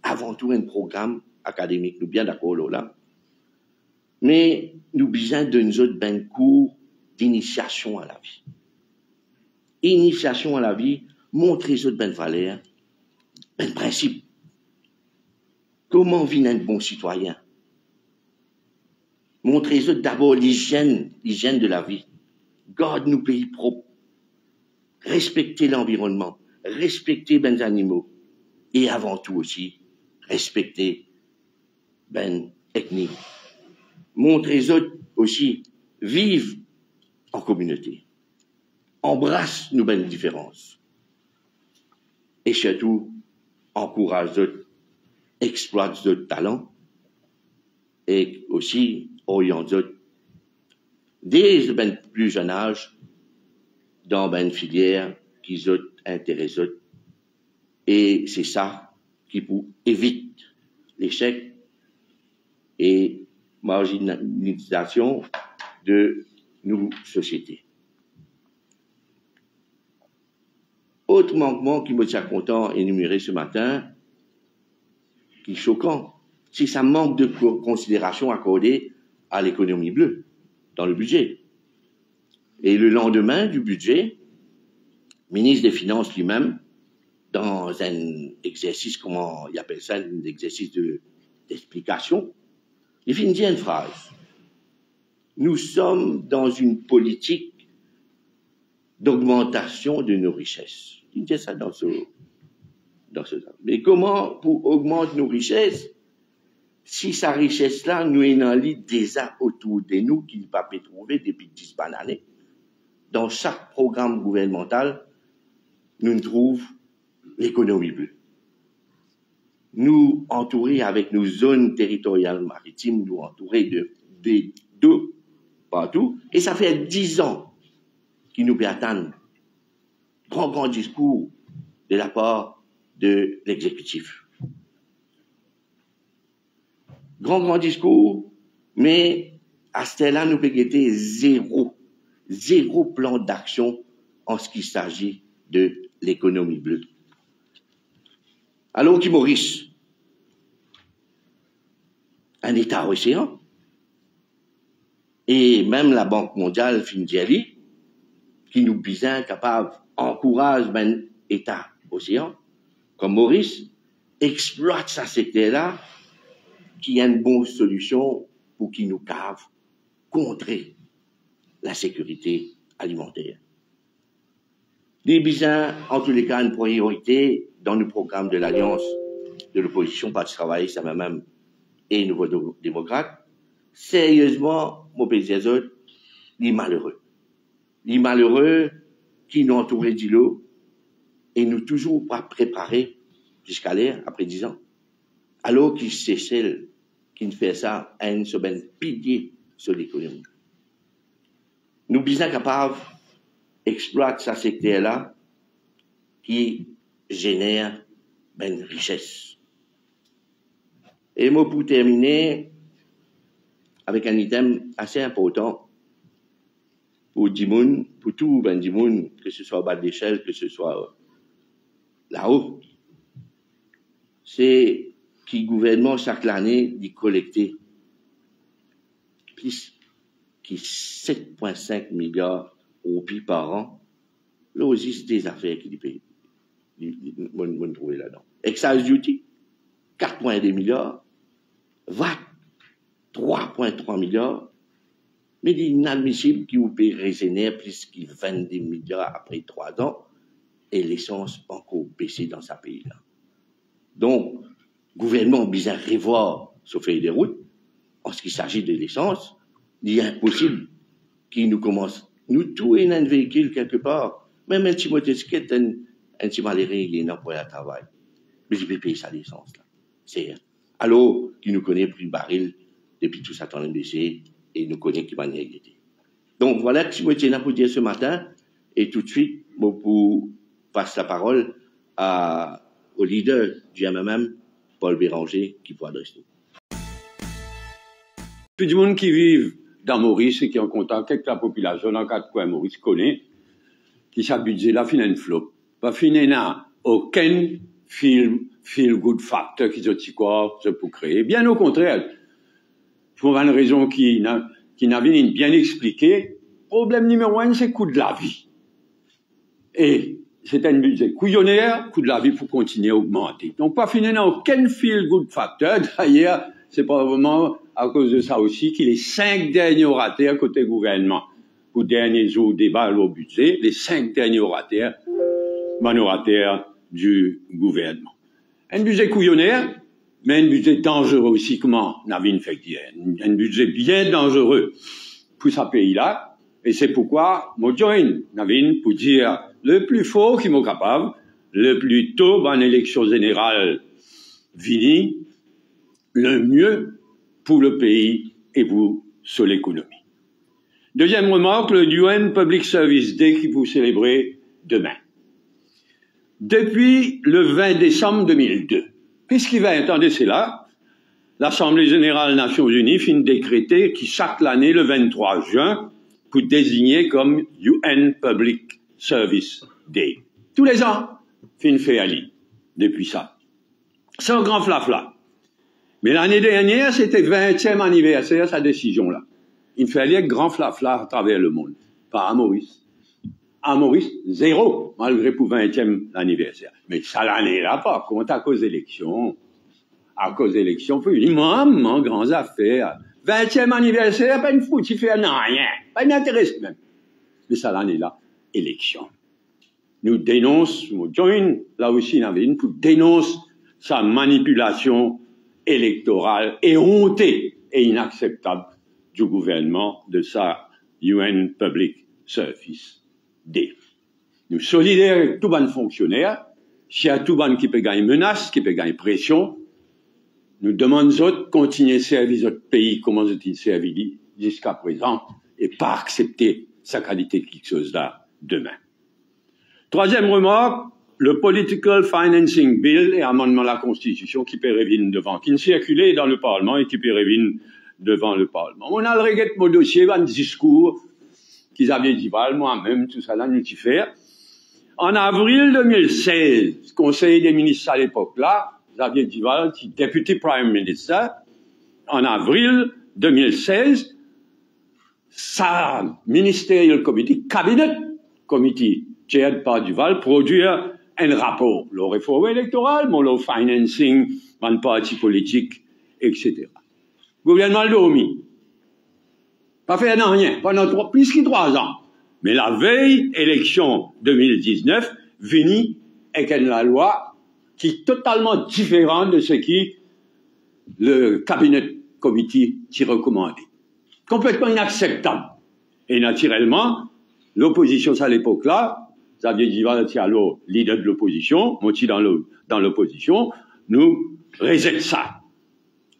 avant tout, un programme académique, nous bien d'accord là. Mais nous besoin de nous autres, ben cours d'initiation à la vie. Initiation à la vie, montrer aux autres ben valeurs, ben principe. Comment vivre un bon citoyen? Montrer aux autres d'abord l'hygiène de la vie. Garde nos pays propres. Respecter l'environnement. Respecter ben animaux. Et avant tout aussi, respecter ben ethnie. Montrer aux autres aussi, vivre en communauté. Embrasse nos ben différences. Et surtout, encourage d'autres, exploite d'autres talents. Et aussi, oriente d'autres, dès ben plus jeune âge, dans ben filière qui d'autres intéressent d'autres. Et c'est ça qui pour évite l'échec et marginalisation de nos sociétés. Autre manquement qui me tient content énuméré ce matin, qui est choquant, c'est ça manque de considération accordée à l'économie bleue dans le budget. Et le lendemain du budget, le ministre des Finances lui-même, dans un exercice, comment il appelle ça, un exercice d'explication, il finit dire une phrase. Nous sommes dans une politique d'augmentation de nos richesses. Il dit ça dans ce. Mais comment pour augmenter nos richesses si sa richesse-là nous est dans l'île déjà autour de nous qu'il ne peut pas trouver depuis 10 années? Dans chaque programme gouvernemental, nous trouvons l'économie bleue. Nous entourer avec nos zones territoriales maritimes, nous entourer d'eau partout, et ça fait 10 ans qu'il nous peut attendre grand discours de la part de l'exécutif. Grand discours, mais à ce là nous peut guetter zéro plan d'action en ce qui s'agit de l'économie bleue. Alors que Maurice, un État océan, et même la Banque mondiale, Findiali, qui nous besoin capable, encourage un État océan, comme Maurice, exploite ce secteur-là, qui a une bonne solution pour qu'il nous cave contrer la sécurité alimentaire. Les besoins, en tous les cas, une priorité dans le programme de l'Alliance de l'opposition, Parti travailliste, même, et Nouveau démocrate, sérieusement, mon pays des autres, les malheureux. Les malheureux qui nous entourent d'îlots et nous toujours pas préparés jusqu'à l'air après 10 ans. Alors que c'est celle qui ne fait ça à une semaine pilier sur l'économie. Nous, bien capables, exploiter ce secteur-là qui génère une richesse. Et moi, pour terminer, avec un item assez important pour Dimoun, pour tout ben Dimoun, que ce soit au bas de l'échelle, que ce soit là-haut, c'est que le gouvernement, chaque année, dit collecter plus que 7,5 milliards au roupies par an. Là aussi, c'est des affaires qui payent. On trouve là-dedans. Excise duty, 4,2 milliards. VAT, 3,3 milliards. Mais il est inadmissible qu'il vous paye raisonnaire plus que 22 milliards après 3 ans et l'essence encore baissée dans sa pays-là. Donc, le gouvernement a besoin de revoir sur feuille de route. En ce qui s'agit de l'essence, il est impossible qu'il nous commence, nous tuer un véhicule quelque part, même un petit motocyclette, un petit malheureux, il est pour le travail. Mais il peut payer sa licence, là. C'est, alors, qu'il nous connaît plus baril, depuis tout ça, temps baissé, et il nous connaît qui va négater. Donc, voilà ce que je tiens à vous dire ce matin, et tout de suite, bon, pour passer la parole au leader du MMM, Paul Béranger, qui pourra adresser. Tout le monde qui vit dans Maurice et qui est en contact avec la population dans 4 coins Maurice connaît, qui s'habitue là, fin une flop. Pas finir n'a aucun feel good factor qui se quoi, se pour créer. Bien au contraire. Pour une raison qui n'a bien expliqué. Problème numéro 1, c'est le coût de la vie. Et c'est un budget couillonnaire, coût de la vie pour continuer à augmenter. Donc, pas finir n'a aucun feel good factor. D'ailleurs, c'est probablement à cause de ça aussi qu'il les 5 derniers orataires côté gouvernement. Pour derniers jours débat au budget, les 5 derniers orataires du gouvernement. Un budget couillonnaire, mais un budget dangereux aussi, comment Navin fait dire. Un budget bien dangereux pour ce pays-là. Et c'est pourquoi, moi, join Navin pour dire le plus fort qui m'est capable, le plus tôt en élection générale vini, le mieux pour le pays et pour sur l'économie. Deuxième remarque, le UN Public Service Day qui vous célébrez demain. Depuis le 20 décembre 2002, puisqu'il va attendre cela, l'Assemblée générale des Nations Unies finit de décréter qui chaque année, le 23 juin, pour désigner comme UN Public Service Day. Tous les ans, fin fait Ali, depuis ça. C'est un grand flafla. Mais l'année dernière, c'était le 20e anniversaire, sa décision-là. Il fallait grand flafla à travers le monde. Pas à Maurice. À Maurice, 0, malgré pour 20e anniversaire. Mais ça l'année-là, par contre, à cause d'élections. À cause d'élections, il dit, maman, grandes affaires. 20e anniversaire, pas une foute, il fait rien. Pas m'intéresse même. Mais ça l'année-là, élection. Nous dénonce, nous join, là aussi, pour dénoncer sa manipulation électorale et hontée et inacceptable du gouvernement de sa UN Public Service Day. Nous solidaires avec tout bon fonctionnaire, s'il y a tout bon qui peut gagner menace, qui peut gagner pression, nous demandons autres continuer à servir notre pays comme ils servi jusqu'à présent et pas accepter sa qualité de quelque chose là demain. Troisième remarque, le Political Financing Bill et amendement à la Constitution qui peut revenir devant, qui circulait dans le Parlement et qui peut revenir devant le Parlement. On a le regret mon dossier, un discours qu'ils avaient dit, moi-même, tout ça là, nous y faire. En avril 2016, Conseil des ministres à l'époque-là, Xavier Duval, qui député Prime Minister, en avril 2016, sa Ministerial Committee, Cabinet Committee, chaired par Duval, produit un rapport, le réforme électoral, le financing, un parti politique, etc. Gouvernement le dormi. Pas fait rien, pendant plus que 3 ans. Mais la veille, élection 2019, vini avec la loi qui est totalement différent de ce qui le cabinet committee t'y recommandé. Complètement inacceptable. Et naturellement, l'opposition à l'époque-là, Xavier Djival était alors leader de l'opposition, moi aussi dans l'opposition, nous réserve ça.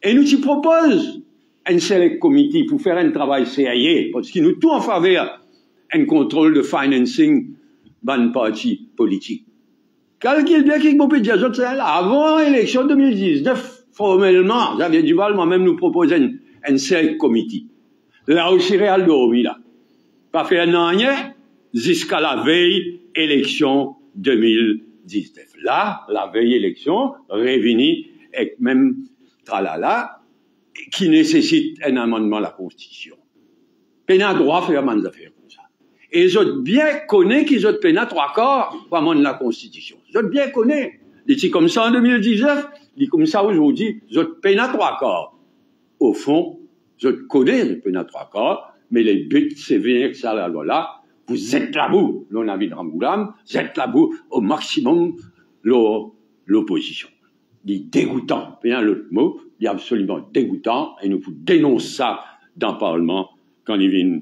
Et nous t'y propose un select committee pour faire un travail sérieux, parce qu'il nous tout en faveur un contrôle de financing d'un parti politique. Calcule bien qu'il peut dire, avant l'élection 2019, formellement, Xavier Djival moi-même nous propose un select committee. Là aussi, Réal dormi là. Pas fait un an jusqu'à la veille élection 2019. Là, la veille élection, réunie avec même tralala, qui nécessite un amendement à la Constitution. Pénal droit faire des affaires comme ça. Et je bien connais qu'ils ont pénal 3/4 pour amender la Constitution. Je bien connais. Il dit comme ça en 2019, il dit comme ça aujourd'hui, je pénal 3/4. Au fond, je connais le pénal 3/4, mais les buts, c'est venir que ça là, vous êtes là-bout, l'on a vu de Ramboulam, vous êtes là-bout au maximum l'opposition. Il est dégoûtant. Bien l'autre mot, il est absolument dégoûtant, et nous dénonçons ça dans le Parlement quand il vient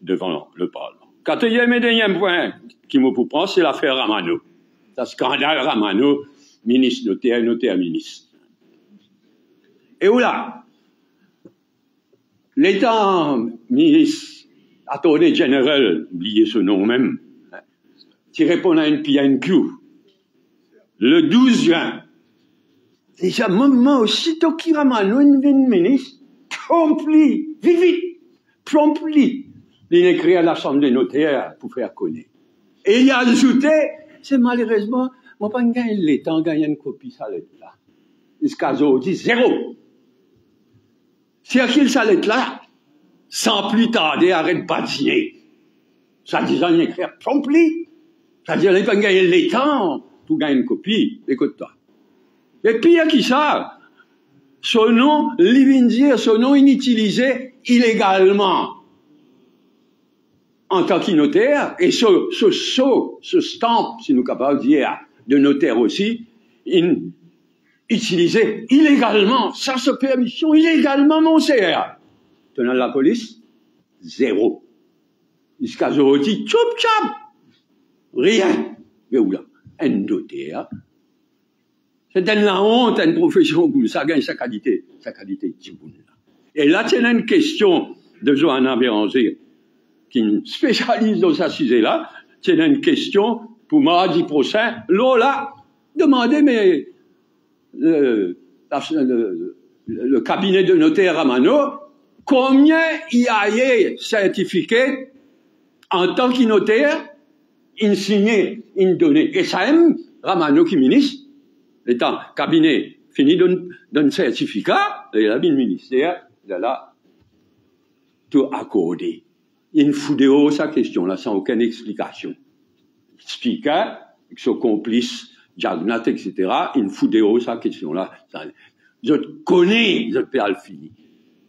devant le Parlement. Quatrième et dernier point qui me prend, c'est l'affaire Ramano. C'est un scandale Ramano, ministre notaire ministre. Et où là? L'État ministre, attorney général, oubliez ce nom même, qui répond à une PNQ, le 12 juin. Déjà, moment, aussitôt qu'il Ramano, une ministre, promptly, vite, promptly, il a créé à l'Assemblée notaire pour faire connaître. Et il a ajouté, c'est malheureusement, moi pas gagné l'État, on gagne une copie, ça lettre là. Jusqu'à aujourd'hui, 0. Si à qui ça lettre là, sans plus tarder, arrête de badiner. Ça disant, il écrit promptly. C'est-à-dire, il pas gagné l'État pour gagner une copie. Écoute-toi. Et puis, qui ça? Son nom, dire, son nom inutilisé illégalement en tant que notaire, et ce stamp, si nous sommes capables de dire, de notaire aussi, utilisé illégalement, sans permission, illégalement, mon cher. Tenant la police, 0. Jusqu'à aujourd'hui, tchoup, rien. Mais où là? Un notaire. C'est la honte, une profession comme ça gagne sa qualité de tiboun. Et là, c'est une question de Johanna Béranger, qui spécialise dans ce sujet-là, c'est une question pour mardi prochain. Là, demandez, mais le cabinet de notaire Ramano, combien il y a certifié en tant que notaire, il signé, il donné. Et ça aime Ramano qui ministre, l'étant cabinet fini d'un certificat, et la ministère, il a là, tout accordé. Il fout de haut sa question là, sans aucune explication. Speaker, avec son complice, Jagnat, etc., il fout de haut sa question là. Je connais, je peux le finir.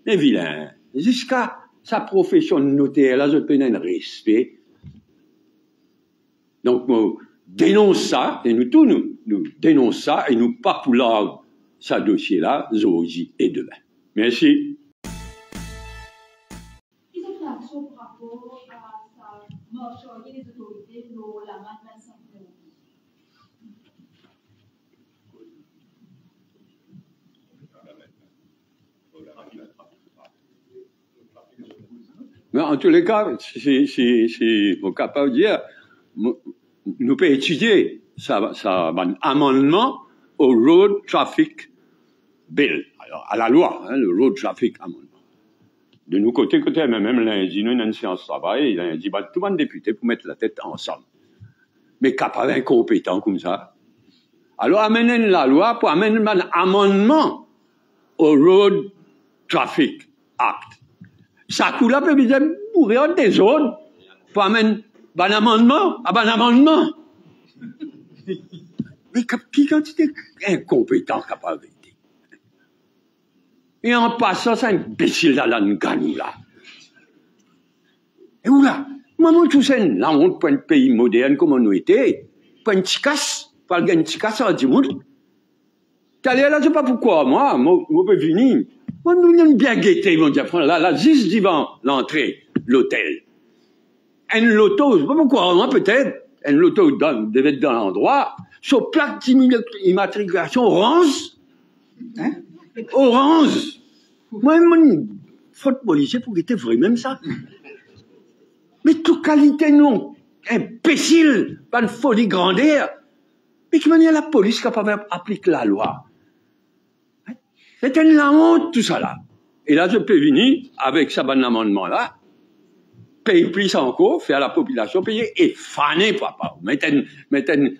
Mais vilain. Jusqu'à sa profession de notaire, là, je peux un respect. Donc, nous dénonçons ça, et nous dénonçons ça, et nous papoulons ce dossier-là, aujourd'hui et demain. Merci. Par rapport à sa marche des autorités dans la main 25 euros. Mais en tous les cas, si on est capable de dire, nous pouvons étudier ça un amendement au Road Traffic Bill, alors à la loi, le Road Traffic Amendment. De nous côté, même lundi, nous avons une séance de travail, il a dit, tout le monde député pour mettre la tête ensemble. Mais capable incompétent comme ça. Alors, amener la loi pour amener un amendement au Road Traffic Act. Ça coule un peu bizarre pour rien des zones, pour amener un amendement à un amendement. Mais qui quantité incompétent capable de dire? Et en passant, c'est un imbécile là, là, nous gagne, là. Et où là? Maman, tout ça, la honte pour un pays moderne comme on nous était, pour un petit casse, pour le gagner un petit casse, ça va dire, Là, je sais pas pourquoi, moi, peux venir. Moi, nous sommes bien guettés, mon Dieu. Là, juste devant l'entrée, l'hôtel. Un loto, je sais pas pourquoi, moi, peut-être, un loto devait être dans l'endroit, sur plaque d'immatriculation orange. Hein? Orange. Moi, mon faute policier pour guetter vrai, même ça. Mais toute qualité, non. Imbécile, pas de folie grandeur. Mais comment la police capable d'appliquer la loi? C'est la honte, tout ça là. Et là, je peux venir, avec ce bon amendement-là, payer plus encore, faire la population payer et faner, papa. Mettre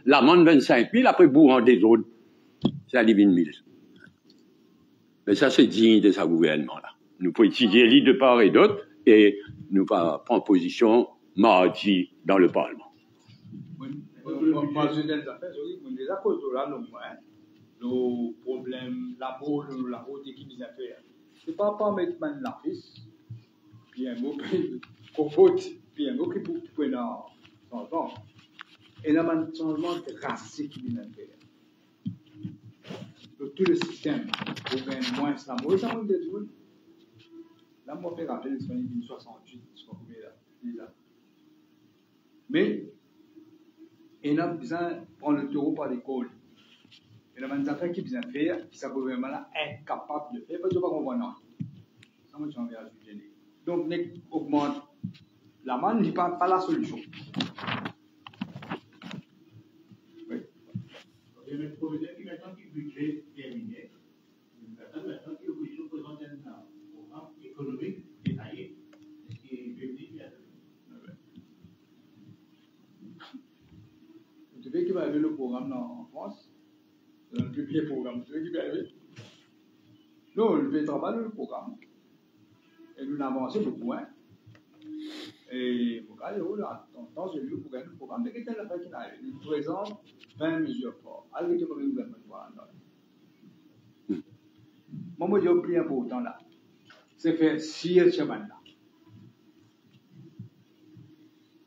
l'amende 25 000, après bourrant des autres. C'est à 20 000. Mais ça, c'est digne de ce gouvernement-là. Nous pouvons étudier l'île de part et d'autre, et nous prendre position mardi dans le Parlement. Moi, je dis affaires, je dis à cause de là, le problème, la route qui vient faire. C'est pas mettre la fils, puis un mot qui compote, puis un mot qui peut dans son temps. Et là, un changement drastique qui vient faire. Tout le système, pour gagner moins la mort, ça m'a dit, là, moi, je fais rappeler les années 1968, je crois que là. Mais, il a besoin de prendre le taureau par les cônes. Il y a des affaires qui besoin de faire, qui ça gouvernement-là est incapable de faire, parce que je ne comprends pas. Ça me semble bien gêné. Donc, on augmente. La manne n'est pas la solution. Oui. Le projet qui maintenant qui budget terminé, maintenant qui l'opposition présente un programme économique détaillé, ce qui est public bien. Vous savez qui va arriver le programme en France? Le public programme, vous savez qui va arriver? Nous, le pays travaille le programme. Et nous avançons beaucoup. Et regardez, dans ce lieu, pour gagner le programme, de quelle affaire qui arrive? Nous présentons 20 mesures fortes. Arrêtez comme le gouvernement doit en donner. Moi, je dis plus important là. C'est faire scier ce man là.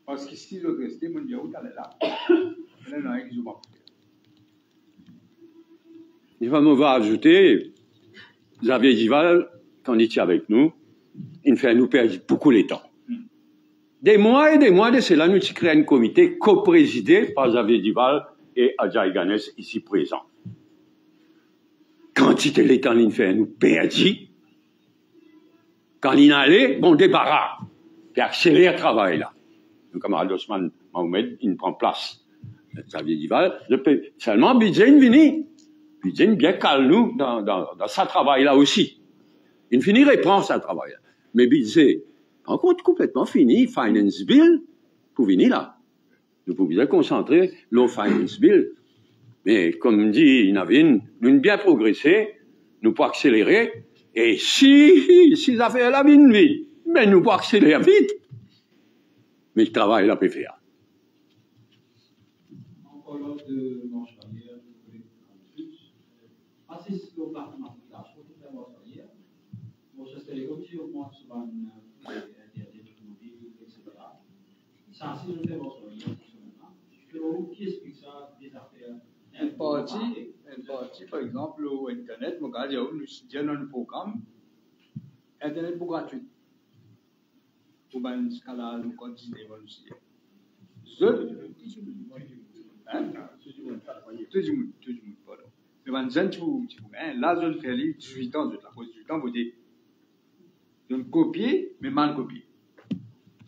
Parce que si je reste, mon Dieu, où t'allais là? Là, il y a un qui joue pas. Il va me voir ajouter, Xavier Duval, quand il est avec nous, il fait nous perdre beaucoup de temps. Des mois et des mois de cela, nous avons créé un comité co-présidé par Xavier Duval et Adjaï Ganes ici présents. Quantité de temps, il fait nous perdre. Quand il allait, bon débarras, et accélère le travail là. Le camarade Osman Mohamed, il prend place. Xavier Duval, je peux seulement budget une vini. Budget bien calme nous dans sa travail là aussi. Il finirait prendre sa travail là. Mais budget, encore complètement fini, finance bill, pour venir là. Nous pouvons bien concentrer le finance bill. Mais comme dit Navin, nous avons bien progressé, nous pouvons accélérer, et si les affaires là viennent vite, mais nous pouvons accélérer vite. Mais le travail là peut faire. Encore lors de manche arrière, assiste au parc de matriculation, tout est manche arrière. Bon, c'est comme si on monte souvent interdit automobile, etc. Ça, si je fais manche arrière, qui explique ça des affaires? Une partie, par exemple, au Internet, nous disons un programme, Internet pour gratuit. Pour un scala, nous continuons aussi. Tout le monde, pardon. Mais un jeune, là, je fais 18 ans, je la 18 ans, vous dites, je copier, mais mal copier.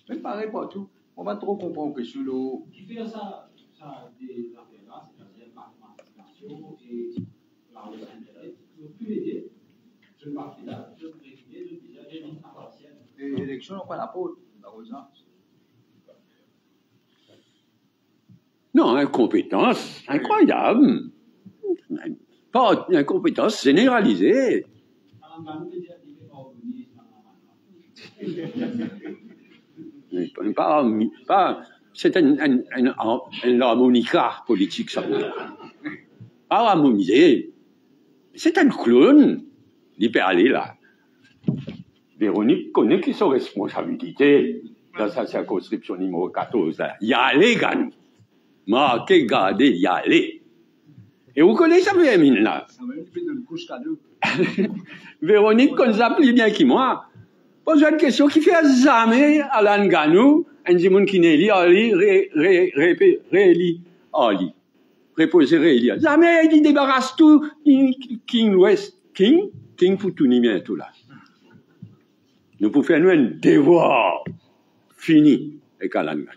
Mais pareil partout, on va trop comprendre que sur le. Qui fait ça des affaires là, c'est-à-dire matriculation et la route Internet, ne plus aider. Je ne parle là, je peux réguler, je déjà des noms partiels. Les élections n'ont pas la peau, malheureusement. Non, incompétence incroyable. Pas une incompétence généralisée. C'est un harmonica politique, ça. Pas harmonisé. C'est un clown. Il peut aller là. Véronique connaît qui sont responsabilités dans sa circonscription numéro 14. Il y a les gars. Marquez, gardez, il y a les. Et vous connaissez ça, Vémine, là? Ça m'a fait de le couche cadeau. Véronique, qu'on s'appelle bien qui moi, pose une question qui fait jamais à l'anganou, un dimon qui n'est li, rééli, reposer rééli. Jamais il débarrasse tout, King l'Ouest, King pour tout ni bien tout là. Nous pouvons faire nous un devoir fini avec l'anganou.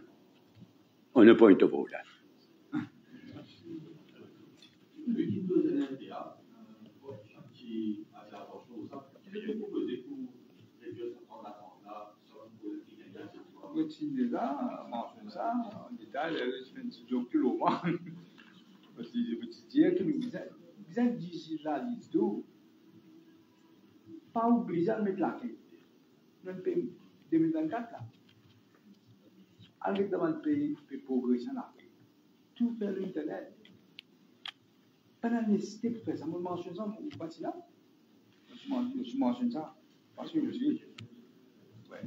On ne point of order. Routine déjà, mange ça, en détail, je fais une petite joke tout le monde. Parce que je veux te dire que nous avons digitalisé tout. Pas oublier de mettre la clé. Nous avons payé 2024 là. Avec le pays, le progresser la clé. Tout faire l'internet. Pas la nécessité pour faire ça. Moi, je mentionne ça, vous parti là. Je mentionne ça. Parce que je dis. Ouais.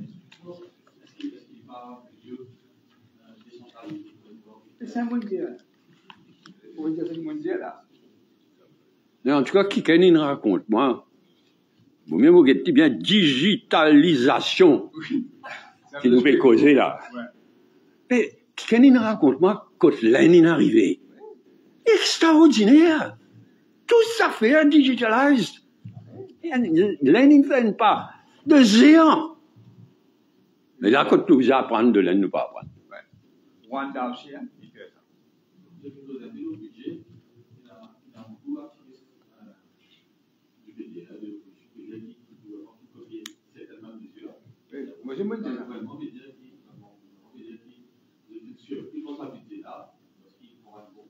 C'est un mondial. Vous voyez, c'est un mondial là. Mais en tout cas, qui qu'elle raconte, moi, vous même vous êtes bien digitalisation qui nous fait causer là. Ouais. Mais qui qu'elle raconte, moi, quand l'année est arrivée, extraordinaire. Tout ça fait digitalisé. L'année ne fait pas de géant. Mais là, quand nous vous apprendre de l'année, nous pas apprendre. Ouais. Rwanda aussi, hein, il fait ça. Depuis nos amis au budget, il a beaucoup appris du PDA, de qui doit copier certaines mesures. Moi, je me dis ça. Vraiment, médias qui, sur une responsabilité là, parce qu'ils font un bon.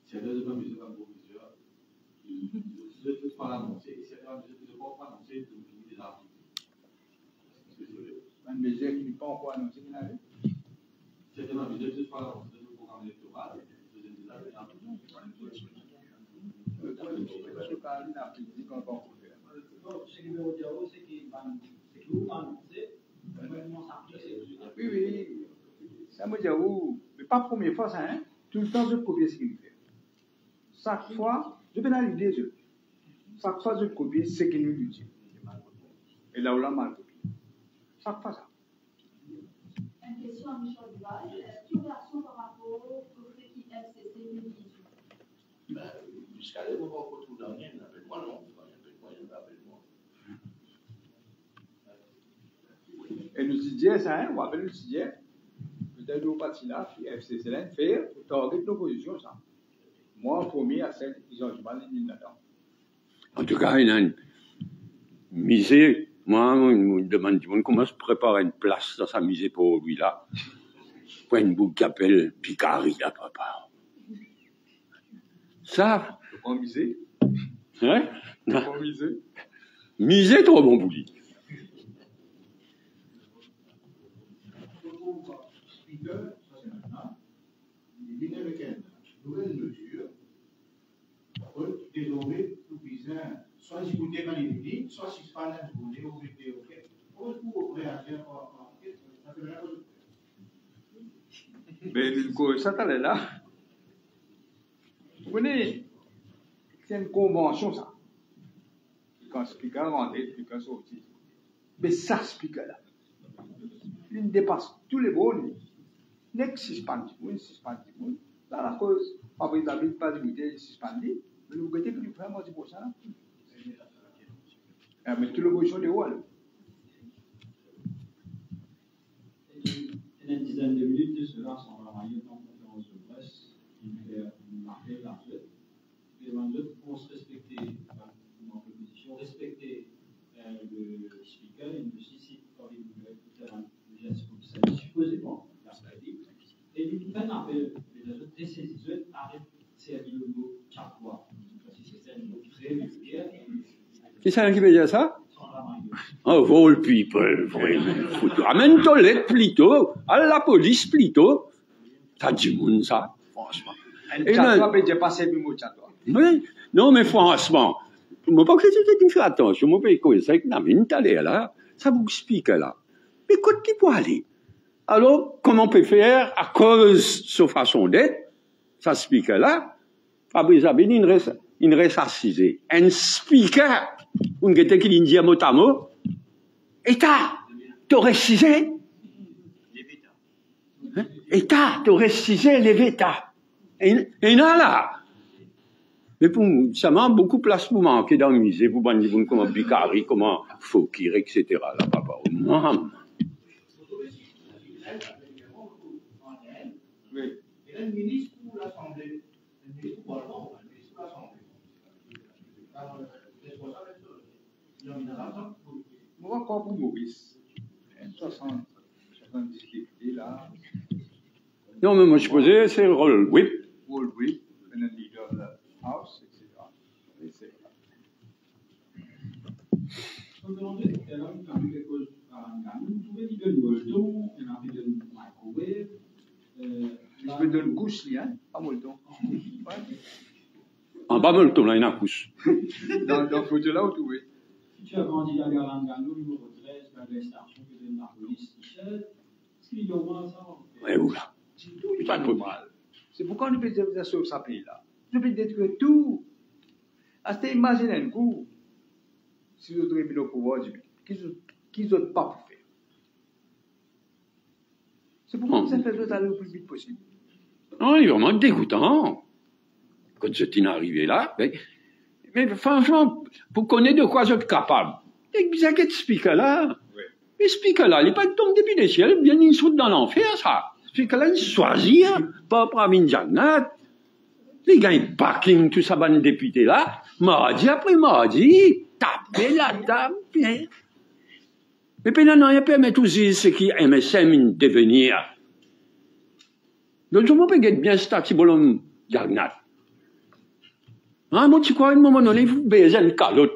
Si elle ne pas mesure, pas bon mesure, ils ne peuvent pas l'annoncer. Si elle ne peut pas l'annoncer, donc ils des articles. Une mesure qui n'est pas encore annoncée, vous l'avez? Certainement, mais je ne sais pas l'annoncer le programme électoral. Ce que je veux dire, c'est que nous annoncer, oui, ça me dit, mais pas la première fois, ça, hein? Tout le temps, je copie ce qu'il fait. Chaque fois, je vais dans l'idée, chaque fois, je copie ce qu'il nous dit. Et là où la mal copié. Chaque fois, ça. Une question à Michel Duval. Quelle réaction par rapport au fait qu'il FCC 2018? Jusqu'à là, on va retrouver dans rien, appelle-moi, non? Appelle-moi. Et nous disons ça, hein? On appelle nous disons, peut-être nous partis là, puis FCC là, faire, pour target nos positions, ça. Moi, premier à celle qui ont du mal, ils disent là-dedans. En tout cas, il y a une misée. Moi, on me demande comment se préparer une place dans sa misée pour lui là. Pour une boucle qui appelle Picari, là, papa. Ça. Tu peux miser? Hein? Tu peux miser? Miser trop bon pour lui. Speaker, ça c'est maintenant. Il dit avec nouvelle mesure. Désormais, nous visons soit discuter dans les minutes, soit si pas dans les minutes, ou vidéo. Pour réagir en ça fait la chose. Mais du coup, ça t'allait là. Vous voyez, c'est une convention, ça. Quand le speaker rentre, le speaker sortit. Mais ça, speaker là, il dépasse tous les bons. Il n'est que suspendu. Là, la cause, après il n'habite pas de l'idée suspendu. Mais vous voyez que nous faisons du pour ça. Mais tout le position de haut, alors. Une dizaine de minutes de cela sont travaillés en conférence de presse. Il fait marquer l'argent. Les mandats vont se respecter dans la position, respecter le speaker et nous ici, quand il nous fait un supposément, et il nous fait un appel, les autres décisions arrêtent, c'est à dire le mot chaque-fois. C'est un mot très vulgaire. Qui c'est qui veut dire ça? Oh, vol people, vraiment. Ramène Tolette plutôt, à la police plutôt. Ça dit moun ça, franchement. Et là, peut passer du mot chatouin. Oui, non, mais franchement, je ne veux pas que tu fais attention, je ne veux pas écouter ça, là, ça vous explique là. Mais quand tu peux aller? Alors, comment on peut faire à cause de sa façon d'être, ça explique là, Fabrice Abin, il reste assisé. Un speaker, on était qui dit mot à mot, État, t'aurais cisé? État, t'aurais cisé les États. Et là. Mais pour nous, ça m'a beaucoup place pour manquer dans le musée, pour dire comment Bicari, comment Fokir, etc. Là, papa. Oui. Et le ministre pour l'Assemblée, le ministre pour l'Assemblée, le ministre pour l'Assemblée. Moi, encore pour Maurice, 70 députés là. Non, mais moi je posais, c'est rôle whip. Rôle whip, le leader de la House, etc. Je me demandais tout à l'heure, il y a quelque chose à Nganou. Vous pouvez dire de Molton, il y a un peu de microwave. Je vais de le couche, hein, à Molton. En bas Molton, là, il y a un couche. Dans le photo là, où tu es. Si tu as grandi à Nganou, numéro 13, par l'extension de la police, est-ce qu'il y a au moins ça? Oui, oula. C'est pas normal. C'est pourquoi nous faisons des sur ce pays-là. Nous faisons détruire tout. C'était imaginer un coup, si nous devons au pouvoir du pays, qu'ils n'ont pas pour faire. C'est pourquoi nous faisons aller le plus vite possible. Non, il est vraiment dégoûtant. Quand c'est arrivé là, mais franchement, pour connaître de quoi vous êtes capable, et bien que speaker là, le speaker là, il n'est pas tombé depuis les ciels, bien il saute dans l'enfer, ça. Le speaker là, il choisit, pas pour Amin Jagnat. Les gars, ils parking, tout ça, ban député là, mardi après mardi, taper la table, bien. Mais puis non, il n'y a pas tout ce qui MSM devenir. Donc, je ne peux pas bien stati bolom Jagnat. Ah, moi, tu crois, à un moment donné, vous baisez une calotte.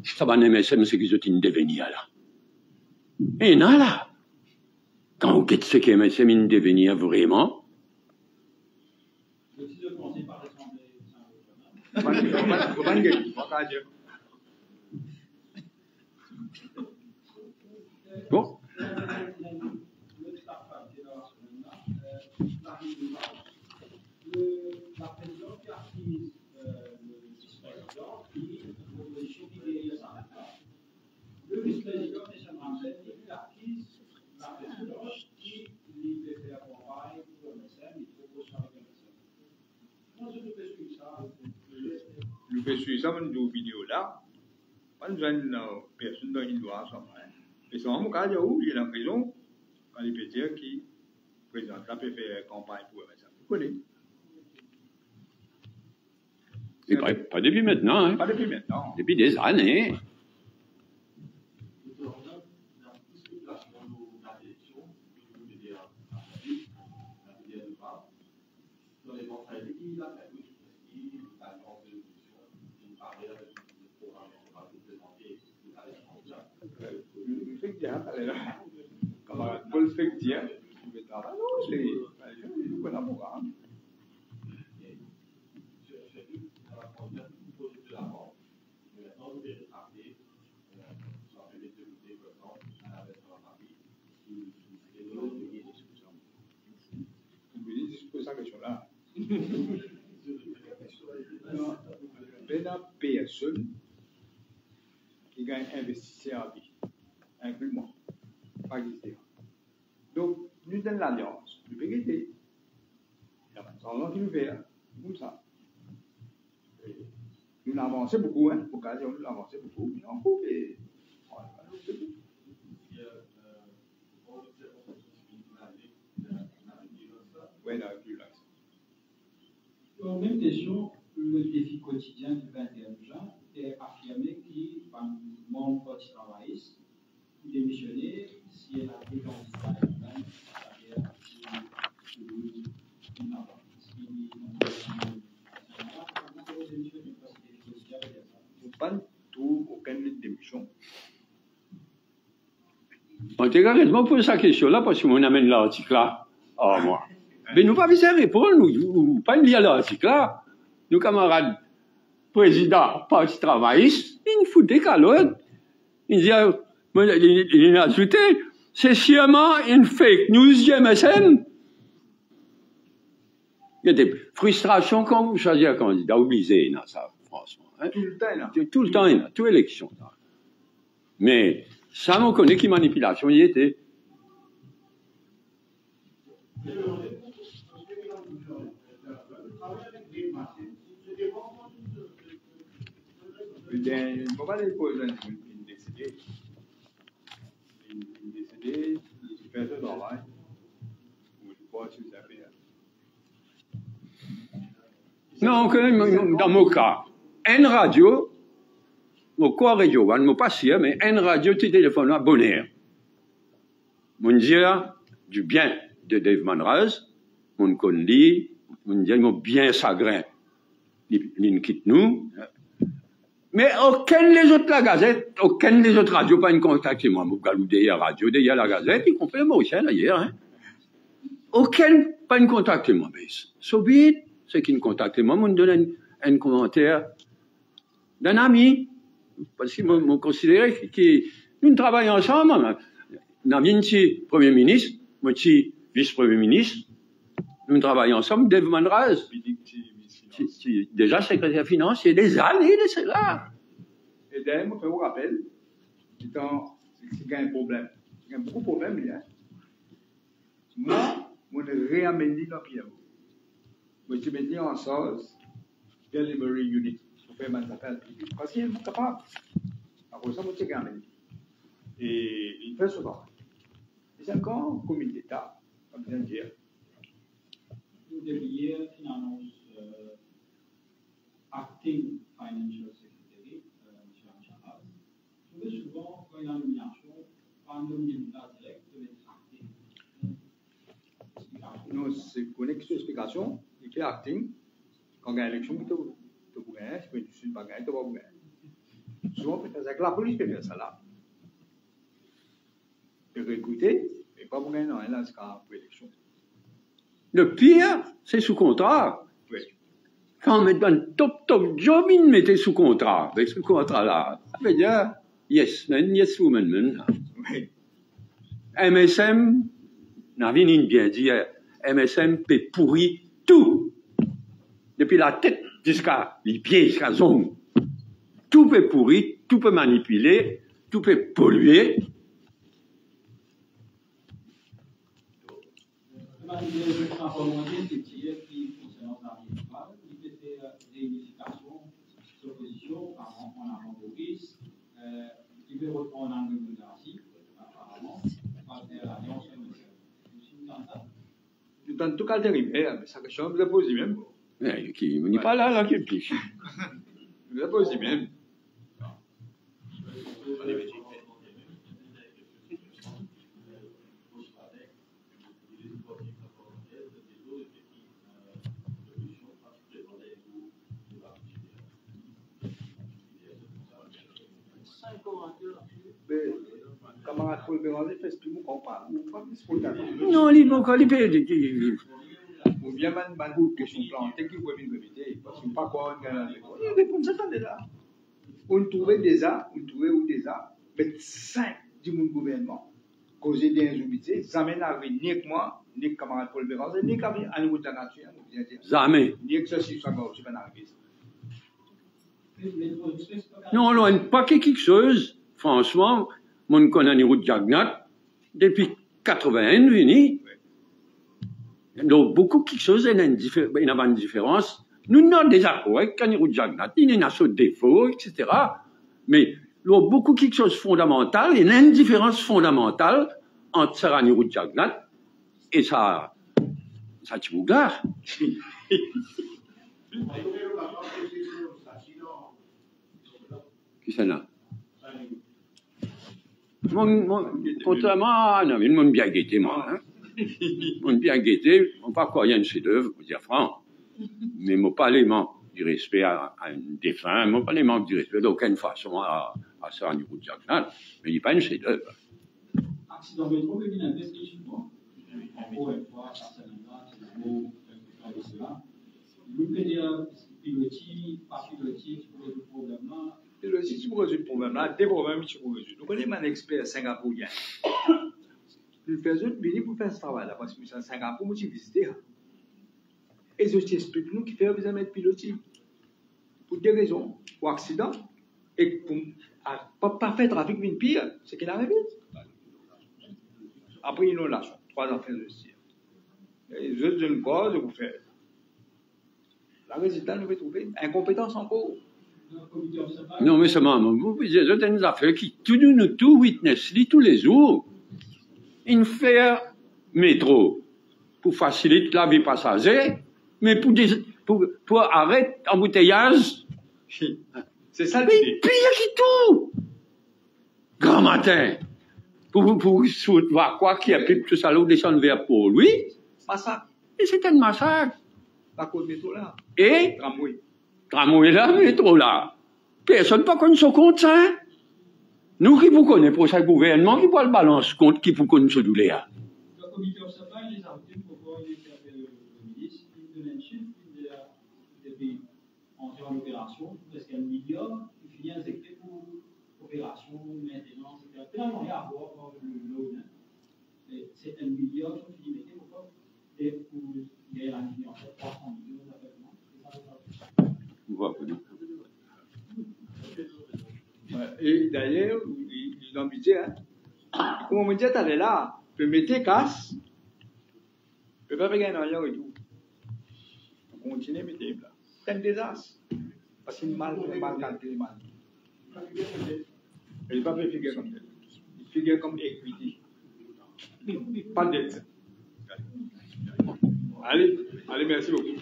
Ça va MSM, c'est qu'ils ont devenir là. Et non, là. Quand vous dites ce qu'est MSM devenir vraiment, bon. La présidente qui a pris le vice-président qui une proposition qui délire ça. Le vice-président de Saint-Marcel qui a pris la présidente qui lui fait faire campagne pour MSM, il propose ça avec MSM. Moi, je ne fais suivre ça. Nous faisons suivre ça dans une vidéo là. Pas une personne dans une loi, ça. Et c'est vraiment cas où il y a la prison, quand il peut dire qui, le président a peut faire campagne pour MSM. Vous connaissez? Et pas depuis maintenant, hein. Pas depuis maintenant. Depuis des années. Camarade Paul Fekdia, c'est un avocat. Esa question-là. Ben la personne qui gagne investisseur à vie, inclus moi, pas exister. Donc, nous donnons l'alliance, nous payons. Il y a maintenant qui nous fait, comme ça. Nous avons avancé beaucoup, hein, pour cas nous avons avancé beaucoup, mais en couple, et oui, là, plus là. Même question, le défi quotidien du 21 juin est affirmé qu'il va monde poste travailliste ou démissionner si elle a des candidats eux-mêmes, c'est-à-dire une avance. Nous ne trouvons aucune démission. On t'a carrément posé sa question-là parce qu'on amène l'article là. Oh, moi. Mais nous pas besoin de répondre, nous pas lire l'article là. Nos camarades présidents parti travailliste, ils nous foutent des calottes. Ils disent, il a ajouté, c'est sûrement une fake news du MSN. Il y a des frustrations quand vous choisissez un candidat. Oubliez ça, franchement. Hein. Tout le temps, là. Tout le temps, il y a toute élection. Là. Mais ça, on connaît qui manipulation y était. Il ne faut pas les poser une décider. Une décider, il fait ce travail. Ou il faut sur sa paix. Non, dans mon cas, une radio, mon quoi radio, je ne sais pas si, mais une radio, tu téléphones à bonheur. Mon dire du bien de Dave Manraz, mon connaît, mon dire bien sagrin, il quitte nous. Mais aucun des autres la Gazette, aucun des autres radios pas une contacté moi. Vous regardez la radio, derrière la Gazette, ils comprennent moi aussi d'ailleurs. Hein. Aucun pas une contacté moi. Mais so be it, c'est qui me contacte moi, me donne un commentaire d'un ami, parce qu'ils m'ont considéré que nous travaillons ensemble. Navin est Premier ministre, moi je suis vice-premier ministre. Nous travaillons ensemble, Dave Manraz. Déjà secrétaire financier, des années de cela. Et d'ailleurs, je vous rappelle, c'est qu'il y a un problème. Il y a beaucoup de problèmes, il y a. Moi, je réamène dans le pied. Je suis maintenant en source, delivery unit, pour faire ma affaire. Parce qu'il est capable. Après ça, je suis réamène. Et il fait ce travail. Et c'est encore comme une d'État, comme bien dire. Vous devriez une annonce acting financial secretary, M. Ancharaz. Je veux souvent, quand il y a une nomination, par une résultat direct, de mettre acting. Non, c'est une explication, il fait acting. Quand il y a une élection, il faut gagner, si tu ne pas gagner, tu vas gagner. Souvent, c'est que la police peut faire ça là. De recruter, et pas pour gagner dans un cas pour l'élection. Le pire, c'est sous contrat. Oui. Quand on met un top job, il mettait sous contrat. Avec ce contrat-là, ça veut dire yes man, yes woman man. Oui. MSM, Navin bien dit, MSM peut pourrir tout. Depuis la tête jusqu'à les pieds, jusqu'à zone. Tout peut pourrir, tout peut manipuler, tout peut polluer. Qui veut reprendre en démocratie, apparemment, par l'alliance Dans tout cas, terrible. Mais ça, je vous ai posé même. Qui n'est pas là, qui est plus. Je vous ai posé même. Camarade Paul Béranger fait ce que nous comprenons. Non, il va encore les ou bien man question planté qui peut venir répéter parce que pas quoi on gagne il répond ça là on trouvait déjà médecins du monde gouvernement causé d'insoumission jamais n'avait ni que moi ni que camarade Paul Béranger ni qu'avait un niveau de la nature jamais ni que ceci soit pas aussi pas arrivé non loin pas quelque chose franchement mon connaît niveau de Jagnat depuis 81 venu. Donc, beaucoup de choses, il y a une différence. Nous avons des accords avec Kanirou Jagnat, il y a des défauts, etc. Mais il y a beaucoup de choses fondamentales, il y a une différence fondamentale entre Saranirou Jagnat et ça tu vous gare. Qui c'est là? Contrairement à non, ils m'ont bien guetté, moi. Hein. Ils m'ont bien guetté, on ne pas quoi, il y a une chef-d'œuvre, pour dire franc. Mais ils m'ont pas les manques du respect à un défunt, ils m'ont pas les manques du respect d'aucune façon à ça au niveau de Jagnat. Mais il n'y a pas une chef-d'œuvre. Accident métro, il y a une investigation. Encore une fois, personnellement, c'est le mot de cela. Vous pouvez dire pilotis, pas pilotis, pour le problème-là. Si tu peux résoudre le problème-là, des problèmes, tu peux résoudre. Nous connaissons un expert singapourien. Il fait venir pour faire ce travail-là, parce que c'est Singapour, moi, j'ai visité. Et je t'explique nous qui fait besoin de piloter. Pour des raisons, pour accident, et pour pas faire trafic d'une pire, c'est qu'il arrive. Après, ils ont là, 3 enfants de tir. Et je dis une cause, vous faites. La résultat, nous va trouver incompétence encore. Non, mais seulement, vous avez des affaires qui, tout witness, tous les jours, une faire métro pour faciliter la vie passager, mais pour arrêter embouteillage. C'est ça Mais pire qui tout! Grand matin, pour voir quoi qui a pris tout ça, l'eau descend vers Paul, oui? Massacre. Et c'était un massacre. À cause de métro là. Et, Tramway. tramway là, métro là. Personne pas connu son compte, ça. Nous qui vous connaissons pour ça, gouvernement qui voit le balance compte qui vous connaît ce douleur. Le comité observateur, les articles pour il interpelle le ministre, il donne un chiffre, il dit entrer en opération, presque 1 milliard, il finit injecté pour opération, maintenance, etc. Finalement, il y a à voir le loan. C'est 1 milliard qui finit mettre pourquoi et pour gagner la ligne en fait 300 millions d'abonnements. Et d'ailleurs, ils ont dit, hein, comment on dit, t'allais là, tu mettais casse, tu peux pas gagner rien et tout. On continue à mettre là. C'est un désastre. Parce qu'il mal calculé, mal. Il ne peut pas figurer comme tel. Il figure comme equity. Pas de dette. Allez, merci beaucoup.